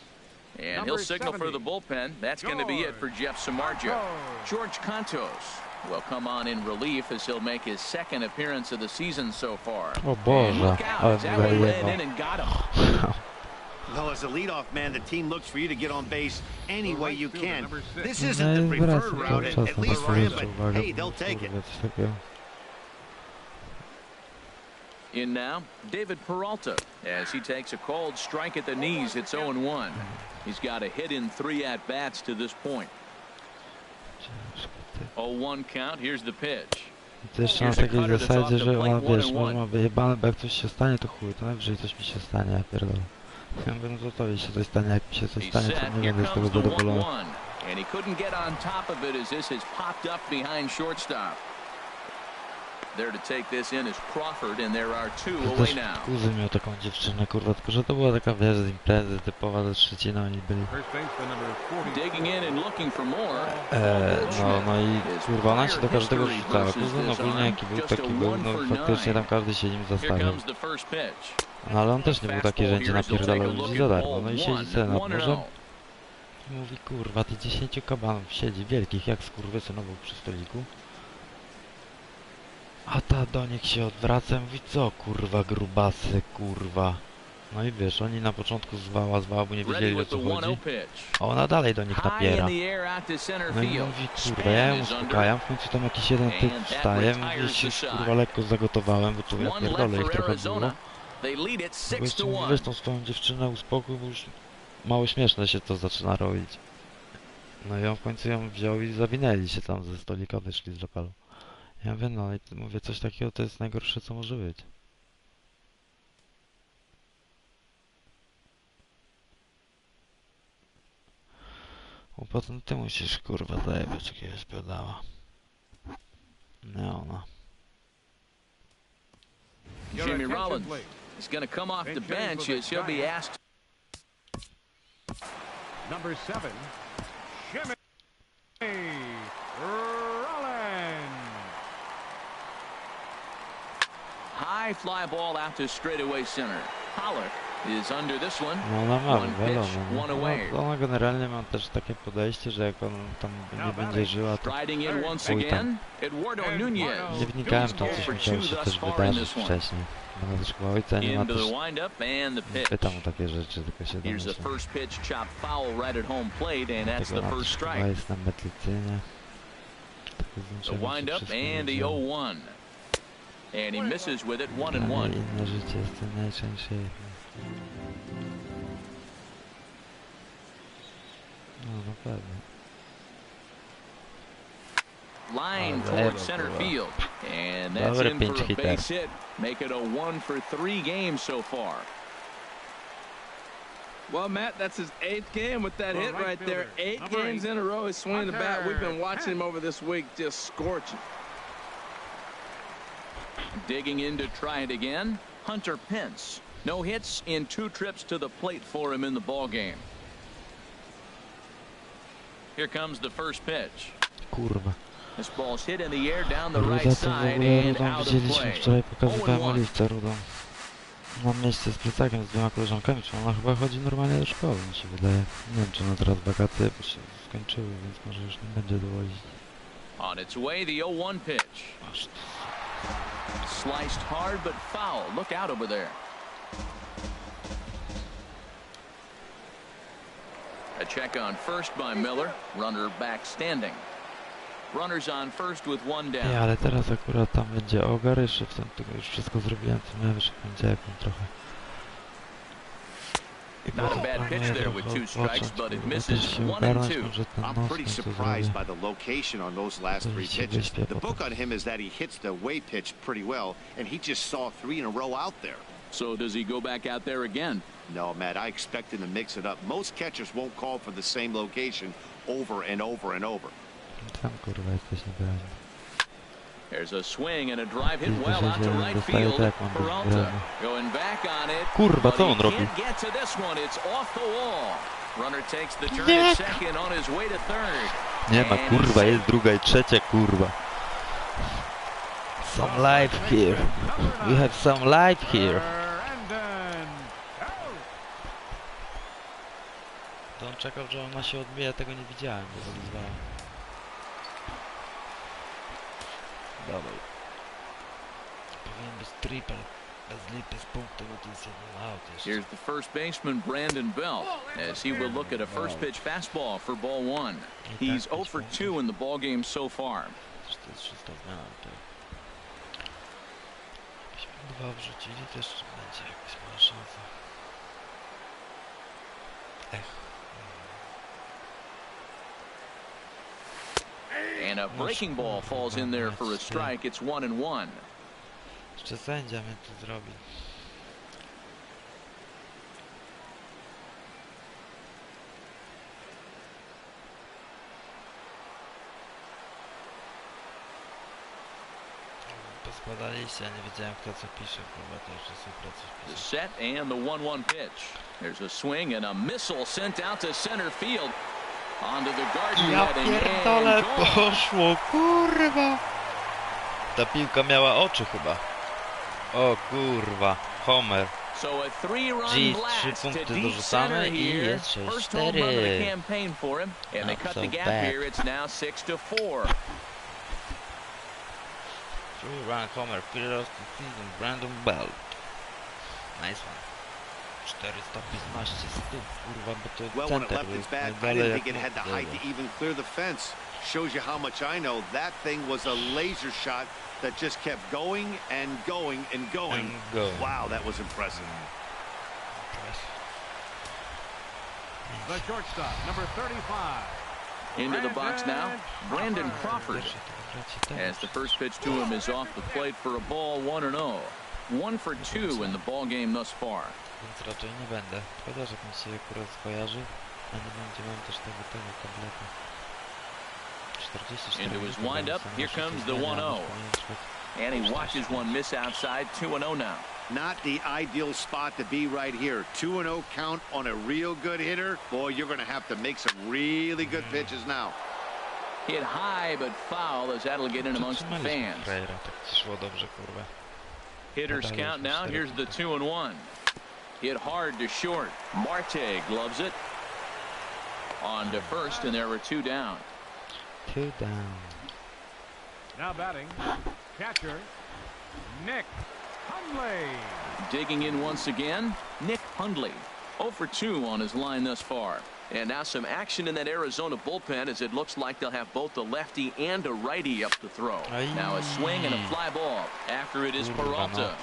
And number he'll signal for 70. the bullpen. That's going to be it for Jeff Samardzija. George Cantos will come on in relief as he'll make his second appearance of the season so far. O And Boże, look out, ale as mi that one ran zajebał. in and got him. Well, as a leadoff man, the team looks for you to get on base any way you can. This No isn't the i preferred wraca route, cały czas at na least to for him, zwraca but uwagę, hey, bo they'll take it. kurwa, coś takiego. In now, David Peralta as he takes a cold strike at the knees. It's 0-1. He's got a hit in 3 at-bats to this point. 0-1 count. Here's the pitch. I to jeszcze na takiej zasadzie, że ona, wiesz, może ma wyjebane, bo jak coś się stanie, to chuj, to najwyżej coś mi się stanie, ja pierdolę. Ja mówię, no to tobie się coś stanie, jak mi się coś He's stanie, set. to nie Here będę z tego comes the zadowolony. 1-1. And he couldn't get on top of it as this has popped up behind shortstop. There to take this in is Crawford, and there are 2 To away też now. kuzyn miał taką dziewczynę, kurwa, tylko że to była taka, wiesz, z imprezy typowa ze Szczecina, oni byli. First baseman number 40. Digging in and looking for more. No i kurwa, ona się do każdego rzucała. Kuzyn ogólnie jaki był, no faktycznie tam każdy się nim Here zastawiał. comes the first pitch. No ale on też nie był taki, że będzie napierdalał ludzi za darmo. No i siedzi sobie nad morzem i mówi, kurwa, ty 10 kabanów siedzi wielkich, jak skurwysynował przy stoliku. A ta do nich się odwraca i mówi, co kurwa, grubasy, kurwa. No i wiesz, oni na początku zwała, bo nie wiedzieli o co chodzi. A ona dalej do nich napiera. No i mówi, kurwa, ja ją uspokajam, w końcu tam jakiś jeden typ wstaje, mówi, się kurwa lekko zagotowałem, bo tu ja pierdolę ich trochę było. Bo mówi, weź tą swoją dziewczynę uspokój, bo już mało śmieszne się to zaczyna robić. No i on w końcu ją wziął i zawinęli się tam ze stolika, wyszli z lokalu. Ja mówię, no i mówię, coś takiego to jest najgorsze, co może być. Bo potem ty musisz, kurwa, zajebać jakiegoś pedała. Nie ona. Jimmy Rollins is going to come off the bench as he'll be asked. Number 7. Jimmy Rollins. high fly ball out to straightaway center. Pollock is under this one. No ona ma One pitch, wywalone. one away. Ona generalnie ma też takie podejście, że jak on tam nie będzie żyła, to Striding in once Oj tam. again, Eduardo Nunez. nie wnikałem w to, co musiało się też wydarzyć wcześniej. Bo też chyba ojca nie ma Into też... the windup and the pitch. Pytam o takie rzeczy, tylko się Here's the domyślam. first pitch, chop foul right at home plate, and that's Tego the na first też chyba strike. jest na medycynie. The windup and the 0-1. And he misses with it 1-1. Inne życie jest to najczęściej. No, na pewno. Line Oh, towards center wow. field. And that's Dobry in pinch for a hitter. base hit. Make it a 1-for-3 game so far. Well, Matt, that's his 8th game with that hit right there. 8 games in a row he's swinging the bat. We've been watching him over this week, just scorching. Digging in to try it again, Hunter Pence. No hits in 2 trips to the plate for him in the ball game. Here comes the first pitch. Kurwa. This ball's hit in the air down the Ruda right to w side ogóle and Rudą out of widzieliśmy play. wczoraj, pokazywałem 0-1. Oliwce Rudą. Mam miejsce z plecakiem, z 2 koleżankami, czy ona chyba chodzi normalnie do szkoły, mi się wydaje. Nie wiem, czy ona teraz wakacje się skończyły, więc może już nie będzie dowodzić. On its way, the 0-1 pitch. Aż Sliced hard but foul. Look out over there. A check on first by Miller. Runner back standing. Runners on first with 1 down. Nie, ale teraz akurat tam będzie ogar, jeszcze w tym tego już wszystko zrobiłem, co miałem, jeszcze poniedziałkiem trochę. Not a bad pitch there with 2 strikes, but it misses 1 and 2. I'm pretty surprised by the location on those last 3 pitches. The book on him is that he hits the away pitch pretty well, and he just saw 3 in a row out there. So does he go back out there again? No, Matt, I expect him to mix it up. Most catchers won't call for the same location over and over and over. Tam kurwa jesteś niewyraźny. There's a swing and a drive hit well out to right field. Peralta going back on it. Kurwa, co on robi? Can't get to this one. It's off the wall. Runner takes the turn at second on his way to third. Nie ma, kurwa, jest druga i trzecia, kurwa. Some life here. We have some life here. To on czekał, że ona się odbija, tego nie widziałem, bo zalizwałem. Dawaj. Powinien być triple. Bez lipy z punktu, bo to jest jeden out jeszcze. Here's the first baseman, Brandon Belt, as he will look at a first pitch fastball for ball 1. He's 0 for 2 in the ball game so far. To jest wszystko zmiana, to... Jakbyśmy 2 wrzucili, też będzie jakaś mała szansa. Ech. And a breaking ball falls in there for a strike. It's 1-1. Jeszcze sędzia mnie tu zrobi. Poskładaliście, ja nie wiedziałem kto co pisze, chyba to jeszcze super coś The pisze. set and the 1-1 pitch. There's a swing and a missile sent out to center field. Onto the garden Ja net and pierdolę, gone. poszło, kurwa! Ta piłka miała oczy chyba. O kurwa, Homer. So a 3-run G, 3 blast to punkty deep dorzucamy center i here. jest First home run of the 6-4. campaign for him, and they Not cut so the gap bad. here. It's now 6-4. 3-run Homer, period of the season, Brandon Belt. Nice one. 415 stóp, kurwa, bo to Well, when it center left its był bat, I najdalej didn't jak think it had the mógł height to dojść. even clear the fence. Shows you how much I know. That thing was a laser shot that just kept going and going and going. And going. Wow, that was impressive. The shortstop, number 35. Into the box now, Brandon Crawford. As the first pitch to him is off the plate for a ball 1-0. 1 for 2 in the ball game thus far. Więc raczej nie będę. Szkoda, że mi się akurat skojarzy. A nie będzie mam też tego kompletu. 44. Into his windup, here comes the 1-0. And he watches one miss outside, 2-0 now. Not the ideal spot to be right here. 2-0 count on a real good hitter. Boy, you're going to have to make some really good pitches now. Hit high but foul as that'll get in amongst the fans. Tak ci szło dobrze, kurwa. Hitters count now. Here's the 2-1. Hit hard to short. Marte gloves it. On to first, and there were 2 down. 2 down. Now batting, catcher, Nick Hundley. Digging in once again, Nick Hundley. 0 for 2 on his line thus far. And now some action in that Arizona bullpen as it looks like they'll have both a lefty and a righty up to throw. Now a swing and a fly ball. After it is Peralta.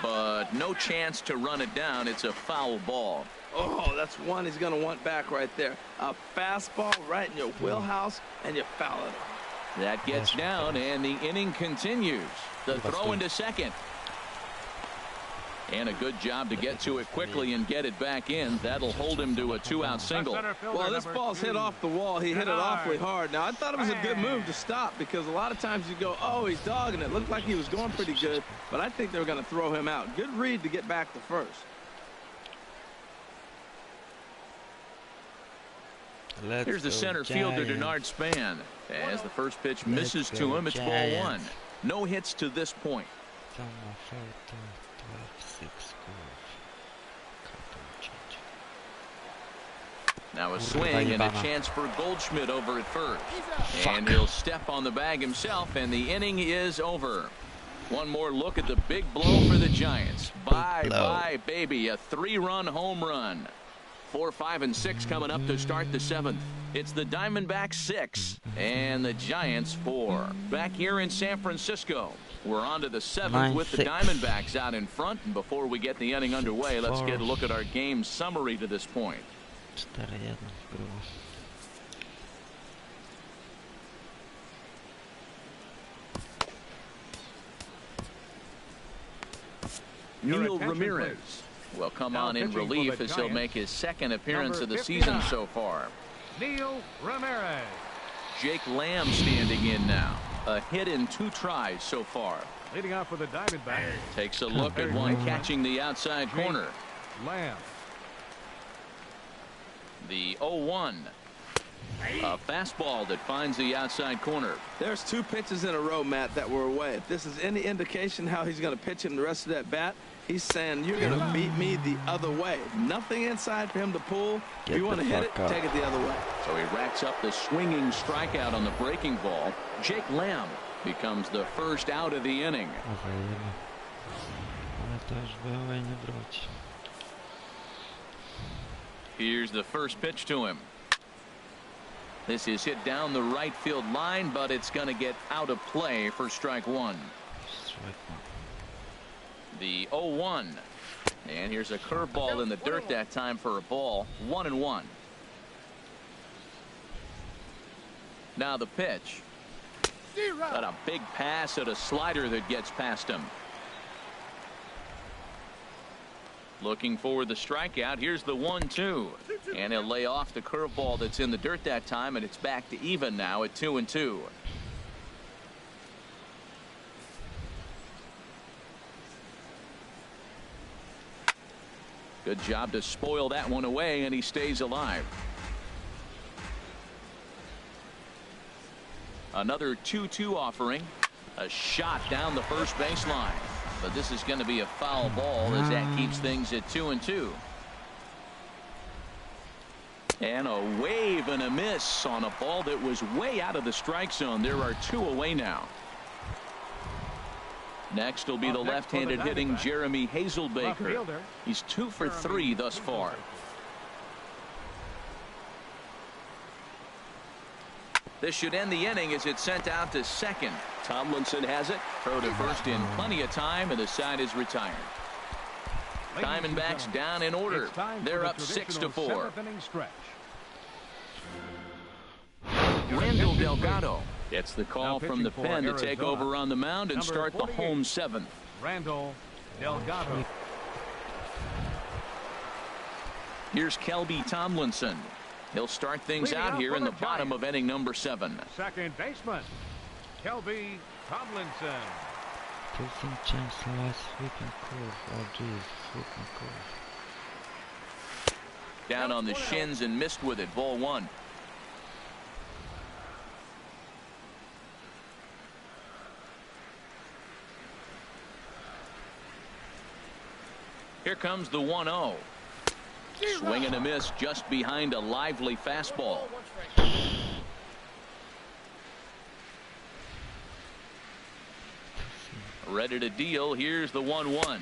But no chance to run it down. It's a foul ball. Oh, that's one he's going to want back right there. A fastball right in your wheelhouse, and you foul it. That gets down, and the inning continues. The throw into second. And a good job to get to it quickly and get it back in. That'll hold him to a 2-out single. Well, this ball's hit off the wall. He hit it awfully hard. Now, I thought it was a good move to stop because a lot of times you go, oh, he's dogging it. Looked like he was going pretty good, but I think they were going to throw him out. Good read to get back to first. Here's the center fielder, Denard Span. As the first pitch misses to him, it's ball 1. No hits to this point. Now a swing and a chance for Goldschmidt over at first. And he'll step on the bag himself, and the inning is over. One more look at the big blow for the Giants. Bye, baby. A 3-run home run. 4, 5, and 6 coming up to start the 7th. It's the Diamondbacks 6 and the Giants 4. Back here in San Francisco, we're on to the 7th with the Diamondbacks out in front. And before we get the inning underway, let's get a look at our game summary to this point. 4-1 Neil Ramirez will come on in relief as he'll make his second appearance of the season so far. Neil Ramirez. Jake Lamb standing in now. A hit in 2 tries so far. Leading off for the Diamondbacks. Takes a look at one catching the outside corner. Lamb. The 0-1. A fastball that finds the outside corner. There's 2 pitches in a row, Matt, that were away. If this is any indication how he's going to pitch him the rest of that bat, he's saying you're going to beat me the other way. Nothing inside for him to pull. If you want to hit it, take it the other way. So he racks up the swinging strikeout on the breaking ball. Jake Lamb becomes the first out of the inning. Here's the first pitch to him. This is hit down the right field line, but it's going to get out of play for strike 1. The 0-1. And here's a curveball in the dirt that time for a ball. 1-1. Now the pitch. Got a big pass at a slider that gets past him. Looking for the strikeout. Here's the 1-2. And he'll lay off the curveball that's in the dirt that time, and it's back to even now at 2-2. Good job to spoil that one away, and he stays alive. Another 2-2 offering. A shot down the first baseline. But this is going to be a foul ball as that keeps things at 2-2. And a wave and a miss on a ball that was way out of the strike zone. There are 2 away now. Next will be the left-handed hitting Jeremy Hazelbaker. He's 2 for 3 thus far. This should end the inning as it's sent out to second. Tomlinson has it. Throw to first in plenty of time, and the side is retired. Diamondbacks down in order. They're up 6-4. Randall Delgado gets the call from the pen to take over on the mound and start the home 7th. Randall Delgado. Here's Kelby Tomlinson. He'll start things out here in the bottom of inning number 7. Second baseman, Kelby Tomlinson. Taking chance last sweeping curve. Oh geez, sweeping curve. Down on the shins and missed with it. Ball 1. comes the 1-0. Swing and a miss just behind a lively fastball. Ready to deal. Here's the 1-1.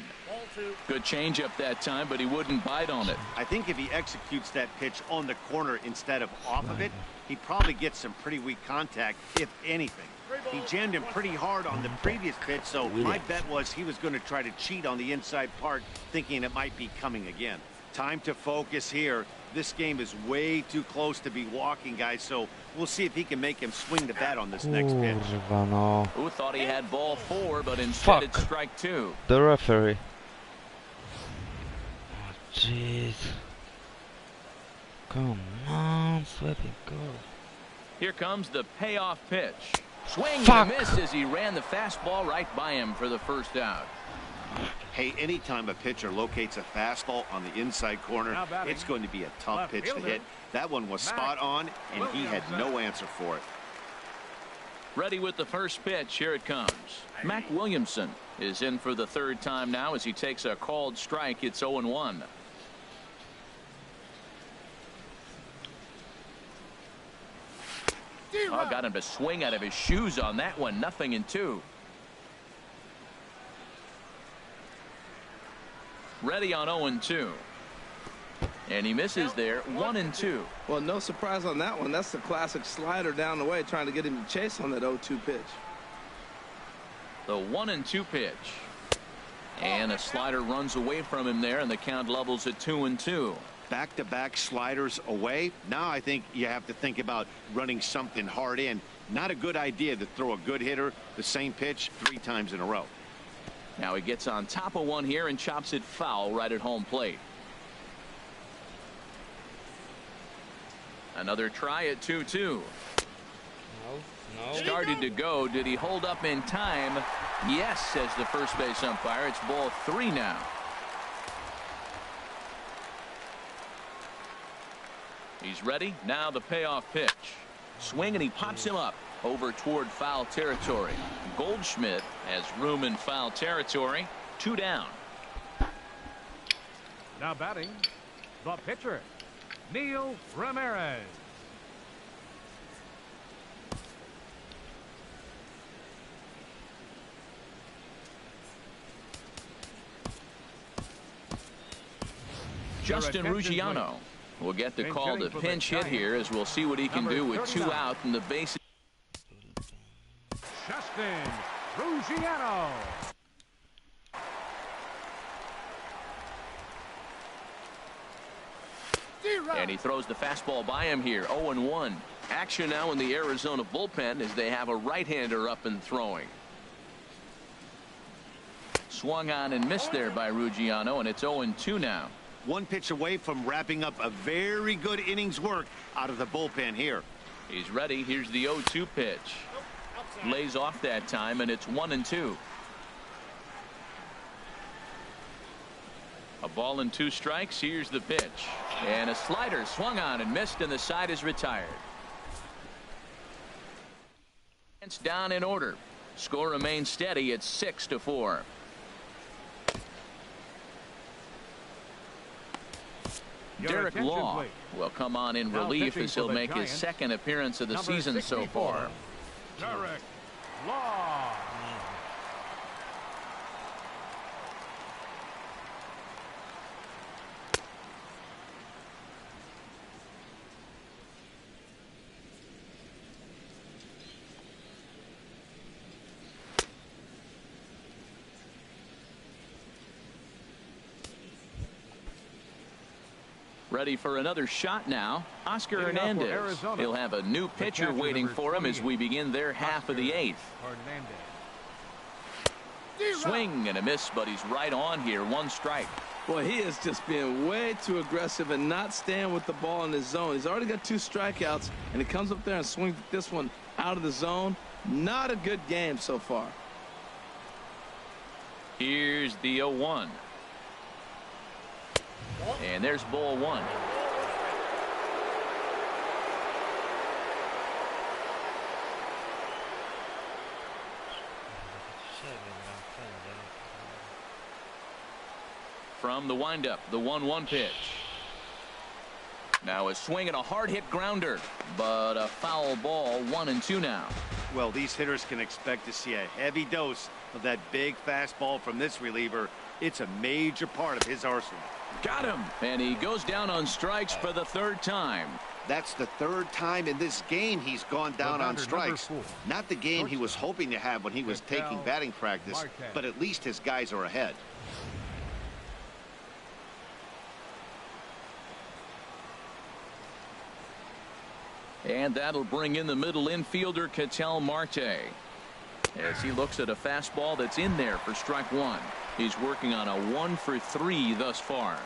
Good changeup that time, but he wouldn't bite on it. I think if he executes that pitch on the corner instead of off of it, he'd probably get some pretty weak contact, if anything. He jammed him pretty hard on the previous pitch, so my bet was he was going to try to cheat on the inside part, thinking it might be coming again. Time to focus here. This game is way too close to be walking, guys, so we'll see if he can make him swing the bat on this next pitch. Who thought he had ball 4, but instead it's strike 2. The referee. Oh, jeez. Come on, let it go. Here comes the payoff pitch. Swing and a miss as he ran the fastball right by him for the first out. Hey, anytime a pitcher locates a fastball on the inside corner, it's going to be a tough pitch to hit. That one was spot on, and he had no answer for it. Ready with the first pitch. Here it comes. Mac Williamson is in for the third time now as he takes a called strike. It's 0-1. Oh, got him to swing out of his shoes on that one. 0-2. Ready on 0-2. And he misses there. 1-2. Well, no surprise on that one. That's the classic slider down the way, trying to get him to chase on that 0-2 pitch. The 1-2 pitch. And a slider runs away from him there, and the count levels at 2-2. Back-to-back sliders away. Now I think you have to think about running something hard in. Not a good idea to throw a good hitter the same pitch 3 times in a row. Now he gets on top of one here and chops it foul right at home plate. Another try at 2-2. No. Started to go. Did he hold up in time? Yes, says the first base umpire. It's ball 3 now. He's ready. Now the payoff pitch. Swing and he pops him up over toward foul territory. Goldschmidt has room in foul territory. 2 down. Now batting, the pitcher, Neil Ramirez. Justin Ruggiano will get the call to pinch hit here, as we'll see what he can do with 2 out and the bases. Justin Ruggiano. And he throws the fastball by him here. 0-1. Action now in the Arizona bullpen as they have a right-hander up and throwing. Swung on and missed there by Ruggiano, and it's 0-2 now. One pitch away from wrapping up a very good innings work out of the bullpen here. He's ready. Here's the 0-2 pitch. Lays off that time, and it's 1-2. A ball and 2 strikes. Here's the pitch. And a slider swung on and missed, and the side is retired. It's down in order. Score remains steady at 6-4. Derek Law will come on in relief as he'll make his second appearance of the season so far. Derek Law. Ready for another shot now. Oscar Hernandez. He'll have a new pitcher waiting for him as we begin their half of the 8th. Swing and a miss, but he's right on here. 1 strike. Boy, he is just being way too aggressive and not staying with the ball in his zone. He's already got 2 strikeouts, and he comes up there and swings this one out of the zone. Not a good game so far. Here's the 0-1. And there's ball 1. from the windup, the 1-1 pitch. Now a swing and a hard hit grounder, but a foul ball. 1-2 now. Well, these hitters can expect to see a heavy dose of that big fastball from this reliever. It's a major part of his arsenal. Got him, and he goes down on strikes for the 3rd time. That's the 3rd time in this game he's gone down on strikes. Not the game he was hoping to have when he was taking batting practice, but at least his guys are ahead. And that'll bring in the middle infielder, Ketel Marte, as he looks at a fastball that's in there for strike 1. He's working on a 1-for-3 thus far.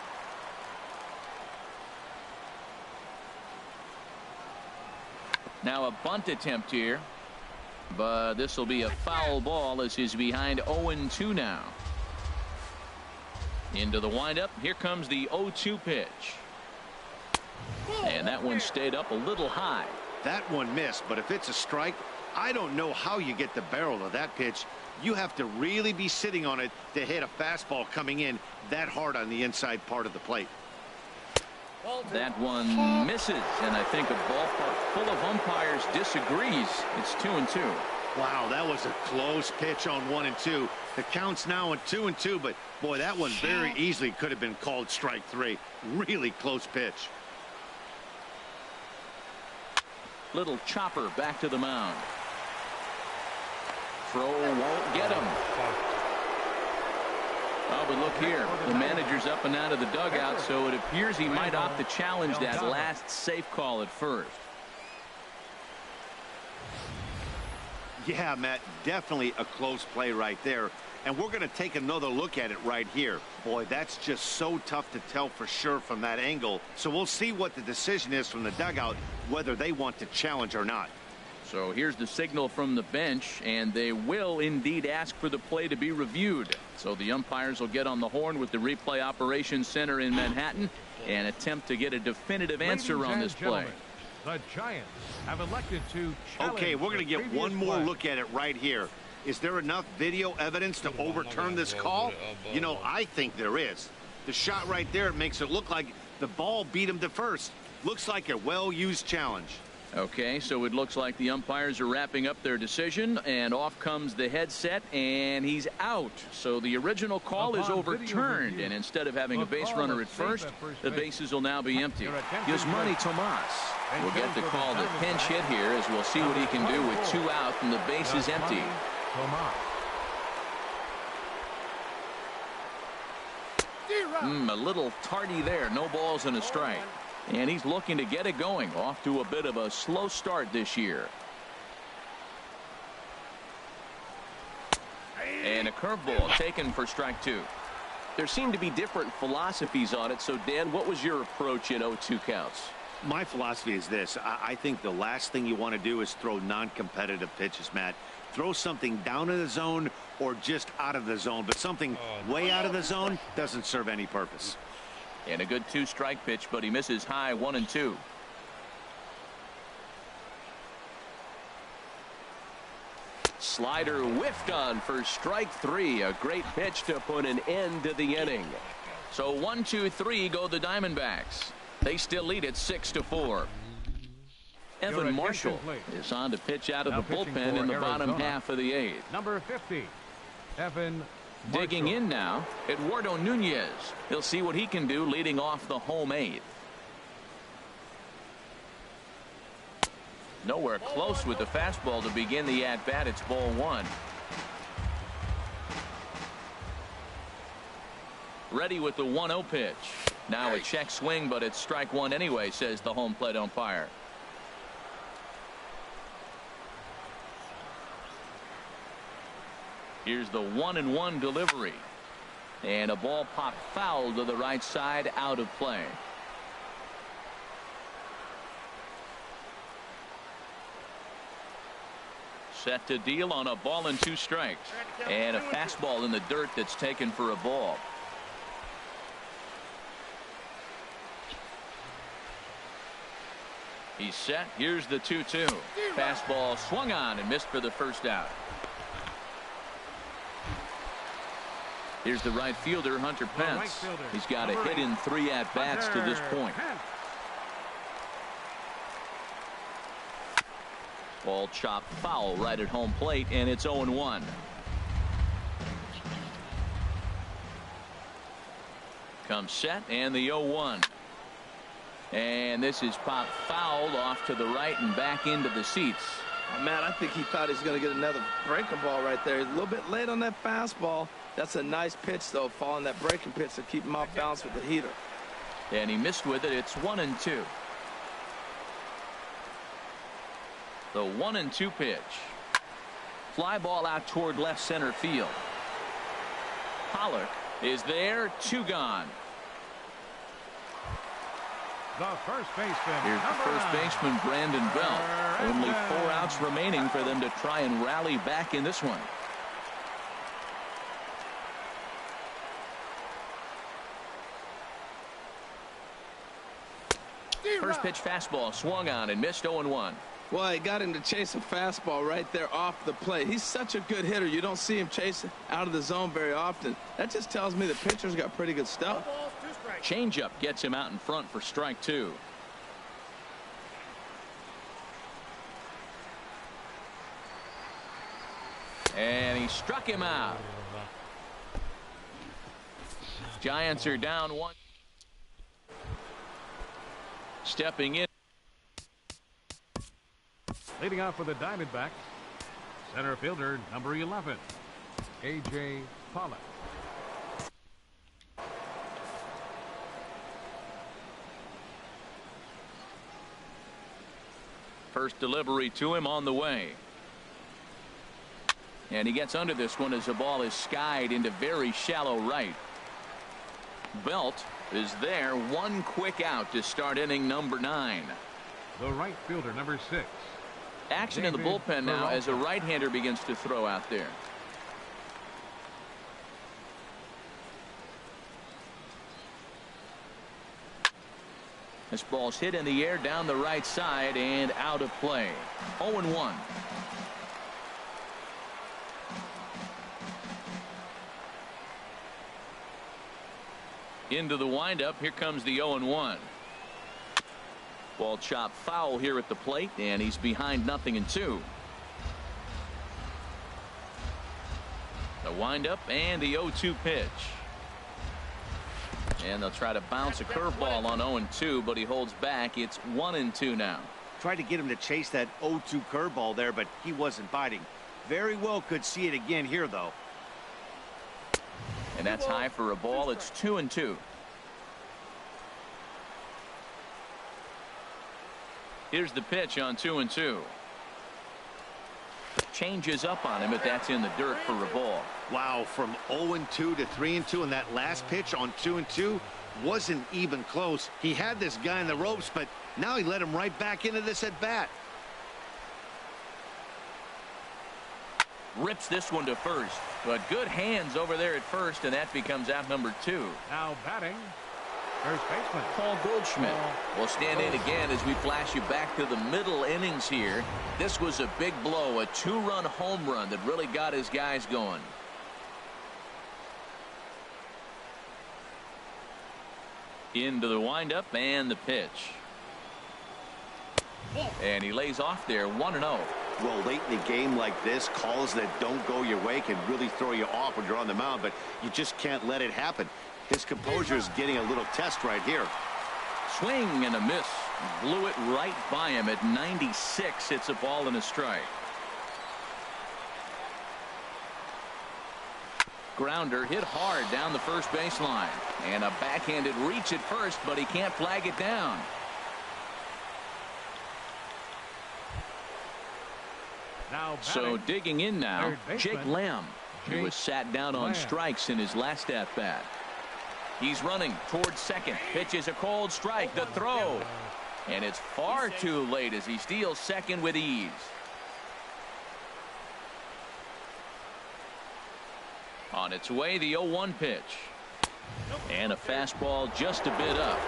Now a bunt attempt here, but this will be a foul ball as he's behind 0-2 now. Into the windup. Here comes the 0-2 pitch. And that one stayed up a little high. That one missed, but if it's a strike, I don't know how you get the barrel of that pitch. You have to really be sitting on it to hit a fastball coming in that hard on the inside part of the plate. That one misses, and I think a ballpark full of umpires disagrees. It's 2-2. Wow, that was a close pitch on 1-2. The count's now at 2-2, but boy, that one very easily could have been called strike 3. Really close pitch. Little chopper back to the mound. Throw won't get him. Oh, but look here. The manager's up and out of the dugout, so it appears he might opt to challenge that last safe call at first. Yeah, Matt, definitely a close play right there. And we're going to take another look at it right here. Boy, that's just so tough to tell for sure from that angle. So we'll see what the decision is from the dugout, whether they want to challenge or not. So here's the signal from the bench, and they will indeed ask for the play to be reviewed. So the umpires will get on the horn with the replay operations center in Manhattan and attempt to get a definitive answer on this play. The Giants have elected to challenge. Okay, we're going to get one more look at it right here. Is there enough video evidence to overturn this call? You know, I think there is. The shot right there makes it look like the ball beat him to first. Looks like a well-used challenge. Okay, so it looks like the umpires are wrapping up their decision, and off comes the headset, and he's out. So the original call is overturned, and instead of having a base runner at first, the bases will now be empty. Yasmani Tomas will get the call to pinch hit here, as we'll see what he can do with 2 out and the base is empty. A little tardy there. No balls and a strike. And he's looking to get it going. Off to a bit of a slow start this year. And a curveball taken for strike 2. There seem to be different philosophies on it. So, Dan, what was your approach in 0-2 counts? My philosophy is this. I think the last thing you want to do is throw non-competitive pitches, Matt. Throw something down in the zone or just out of the zone. But something way out of the zone doesn't serve any purpose. And a good 2-strike pitch, but he misses high. 1-2. Slider whiffed on for strike 3. A great pitch to put an end to the inning. So 1-2-3 go the Diamondbacks. They still lead it 6-4. Evan Marshall is on to pitch out of the bullpen in the bottom half of the 8th. Number 50, Evan. Digging in now, Eduardo Nunez. He'll see what he can do leading off the home 8th. Nowhere close with the fastball to begin the at-bat. It's ball 1. Ready with the 1-0 pitch. Now a check swing, but it's strike 1 anyway, says the home plate umpire. Here's the 1-1 delivery. And a ball popped foul to the right side, out of play. Set to deal on a ball and 2 strikes. And a fastball in the dirt that's taken for a ball. He's set. Here's the 2-2. Fastball swung on and missed for the first out. Here's the right fielder, Hunter Pence. He's got a hit in 3 at-bats to this point. Ball chopped foul right at home plate, and it's 0-1. Comes set, and the 0-1. And this is popped foul off to the right and back into the seats. Oh, man, I think he thought he was going to get another breaking ball right there. He's a little bit late on that fastball. That's a nice pitch, though, following that breaking pitch to keep him off balance with the heater. And he missed with it. It's 1-2. The 1-2 pitch. Fly ball out toward left center field. Pollock is there. 2 gone. The first baseman. Here's the first baseman, Brandon Belt. Only 4 outs remaining for them to try and rally back in this one. First pitch fastball swung on and missed. 0-1. Well, he got him to chase a fastball right there off the plate. He's such a good hitter. You don't see him chase out of the zone very often. That just tells me the pitcher's got pretty good stuff. Changeup gets him out in front for strike 2. And he struck him out. Giants are down 1. Stepping in. Leading off for the Diamondbacks, center fielder number 11, A.J. Pollock. First delivery to him on the way. And he gets under this one as the ball is skied into very shallow right. Belt is there. 1 quick out to start inning number 9. The right fielder number 6. Action in the bullpen now as a right-hander begins to throw out there. This ball's hit in the air down the right side and out of play. 0-1. Into the windup. Here comes the 0-1. Ball chopped foul here at the plate, and he's behind 0-2. The windup and the 0-2 pitch. And they'll try to bounce a curveball on 0-2, but he holds back. It's 1-2 now. Tried to get him to chase that 0-2 curveball there, but he wasn't biting. Very well could see it again here, though. And that's high for a ball. It's 2-2. Here's the pitch on 2-2. Changes up on him, but that's in the dirt for a ball. Wow, from 0-2 to 3-2, and that last pitch on 2-2 wasn't even close. He had this guy in the ropes, but now he let him right back into this at bat. Rips this one to first, but good hands over there at first, and that becomes out number 2. Now batting, first baseman Paul Goldschmidt will stand in again as we flash you back to the middle innings here. This was a big blow, a 2-run home run that really got his guys going. Into the windup and the pitch. And he lays off there. 1-0. Well, late in the game like this, calls that don't go your way can really throw you off when you're on the mound, but you just can't let it happen. His composure is getting a little test right here. Swing and a miss. Blew it right by him at 96. It's a ball and a strike. Grounder hit hard down the first baseline. And a backhanded reach at first, but he can't flag it down. now So digging in now, Jake Lamb, who Jake was sat down on Lamb. strikes in his last at bat. He's running towards second. Pitches a cold strike. The throw. And it's far too late as he steals second with ease. On its way, the 0-1 pitch. And a fastball just a bit up.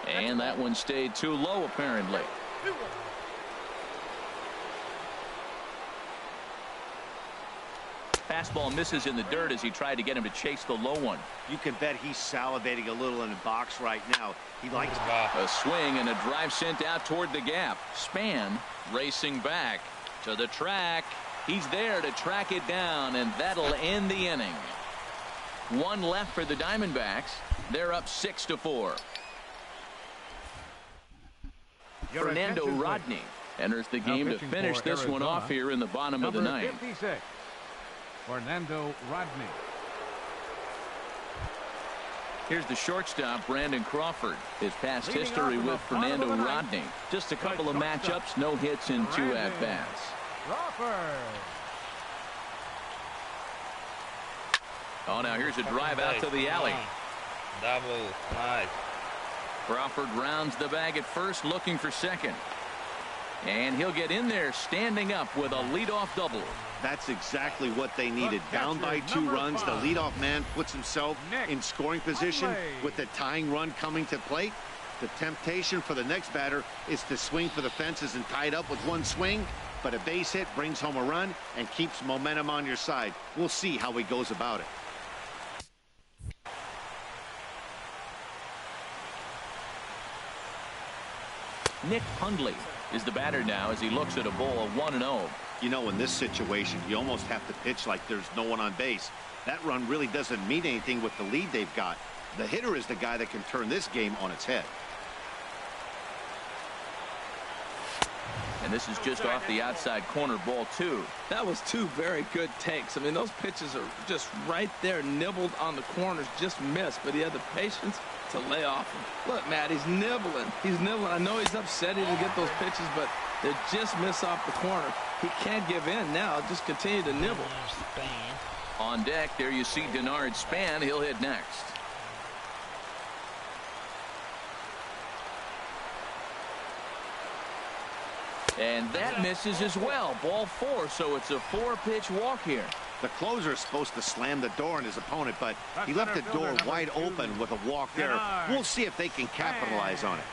And that one stayed too low, apparently. fastball misses in the dirt as he tried to get him to chase the low one. You can bet he's salivating a little in the box right now. He likes a swing and a drive sent out toward the gap. Span racing back to the track. He's there to track it down, and that'll end the inning. One left for the Diamondbacks. They're up 6-4. Fernando Rodney enters the game to finish this one off here in the bottom of the ninth. 56, Fernando Rodney. Here's the shortstop, Brandon Crawford. His past history with Fernando Rodney. Just a couple of matchups, no hits in 2 at-bats. Oh, now here's a drive out to the alley. Double. Nice. Crawford rounds the bag at first, looking for second. And he'll get in there standing up with a leadoff double. That's exactly what they needed. Down by 2 runs, the leadoff man puts himself in scoring position with the tying run coming to plate. The temptation for the next batter is to swing for the fences and tie it up with 1 swing. But a base hit brings home a run and keeps momentum on your side. We'll see how he goes about it. Nick Hundley is the batter now as he looks at a ball of 1-0. You know, in this situation, you almost have to pitch like there's no one on base. That run really doesn't mean anything with the lead they've got. The hitter is the guy that can turn this game on its head. And this is just off the outside corner, ball 2. That was 2 very good takes. I mean, those pitches are just right there, nibbled on the corners, just missed. But he had the patience to lay off him. Look, Matt, he's nibbling. He's nibbling. I know he's upset he didn't get those pitches, but they just miss off the corner. He can't give in now. Just continue to nibble. On deck, there you see Denard Span. He'll hit next. And that misses as well. Ball 4, so it's a 4-pitch walk here. The closer is supposed to slam the door on his opponent, but he left the door wide open with a walk there. We'll see if they can capitalize on it.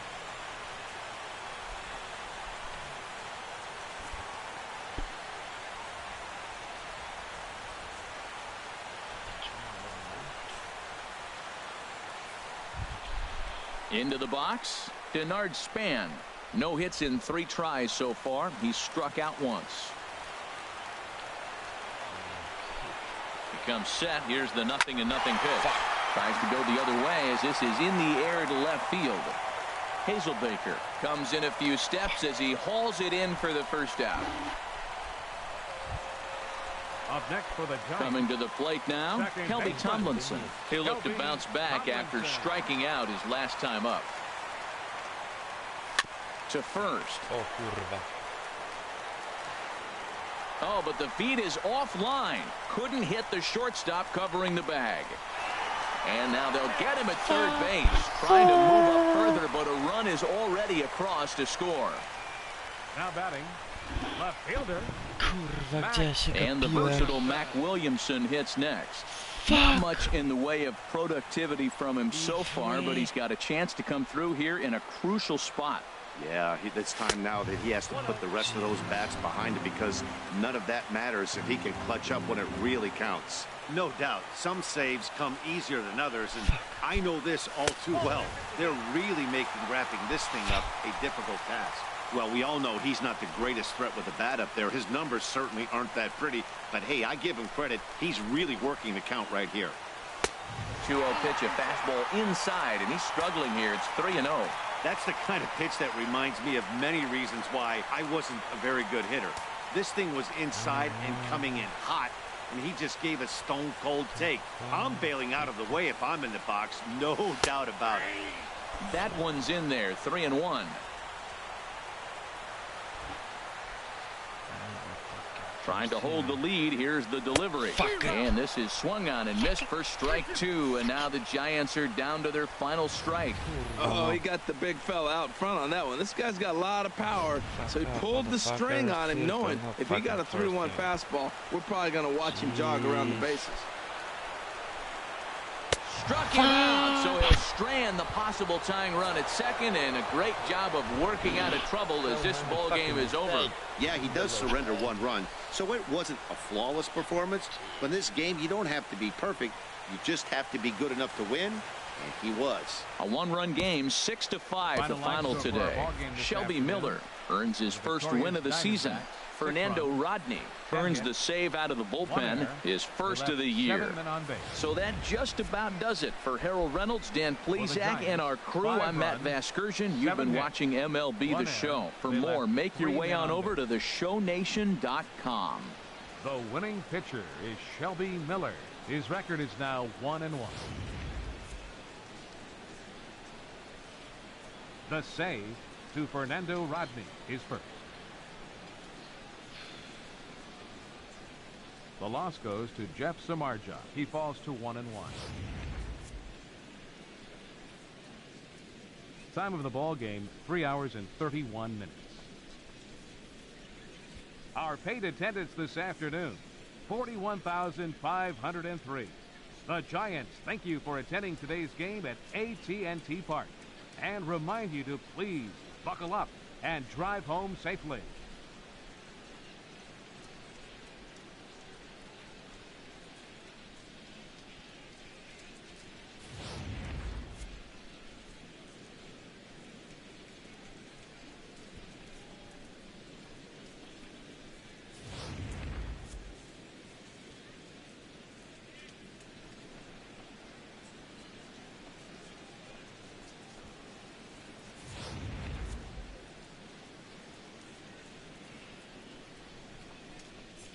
Into the box, Denard Span. No hits in 3 tries so far. He's struck out once. He comes set. Here's the 0-0 pitch. Tries to go the other way as this is in the air to left field. Hazelbaker comes in a few steps as he hauls it in for the first out. Up next for the Giants. Coming to the plate now, Kelby Tomlinson. He'll look to bounce back after striking out his last time up. To first. Oh, but the feed is offline. Couldn't hit the shortstop covering the bag. And now they'll get him at third base. Trying to move up further, but a run is already across to score. Now batting, left fielder. And the versatile Mac Williamson hits next. Not much in the way of productivity from him so far, but he's got a chance to come through here in a crucial spot. Yeah, it's time now that he has to put the rest of those bats behind him because none of that matters if he can clutch up when it really counts. No doubt, some saves come easier than others, and I know this all too well. They're really making wrapping this thing up a difficult task. Well, we all know he's not the greatest threat with the bat up there. His numbers certainly aren't that pretty, but hey, I give him credit. He's really working the count right here. 2-0 pitch, a fastball inside, and he's struggling here. It's 3-0. That's the kind of pitch that reminds me of many reasons why I wasn't a very good hitter. This thing was inside and coming in hot, and he just gave a stone-cold take. I'm bailing out of the way if I'm in the box, no doubt about it. That one's in there, 3-1. Trying to hold the lead. Here's the delivery. And this is swung on and missed for strike 2. And now the Giants are down to their final strike. Oh, he got the big fella out front on that one. This guy's got a lot of power. So he pulled the string on him, knowing if he got a 3-1 fastball, we're probably going to watch him jog around the bases. Struck him out, so he'll strand the possible tying run at second, and a great job of working out of trouble as this ball game is over. Yeah, he does surrender one run, so it wasn't a flawless performance. But in this game, you don't have to be perfect. You just have to be good enough to win, and he was. A one-run game, 6-5, the final today. Shelby Miller earns his first win of the season. Fernando Rodney earns the save out of the bullpen, his first of the year. So that just about does it for Harold Reynolds, Dan Plesac, and our crew. I'm Matt Vasgersian. You've been watching MLB The Show. For more, make your way on over to theshownation.com. The winning pitcher is Shelby Miller. His record is now 1-1. The save to Fernando Rodney is first. The loss goes to Jeff Samardzija. He falls to 1-1. Time of the ball game, 3 hours and 31 minutes. Our paid attendance this afternoon, 41,503. The Giants thank you for attending today's game at AT&T Park and remind you to please buckle up and drive home safely.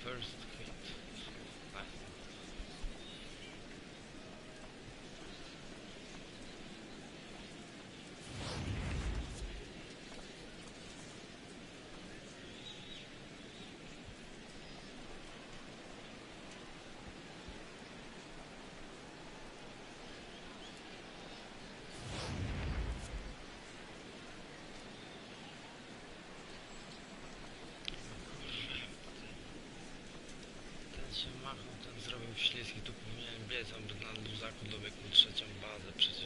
First hit. Nice. Ten się machnął, ten zrobił ślizgi, tu powinienem biec, aby na luzaku dobiegł trzecią bazę przeciwną.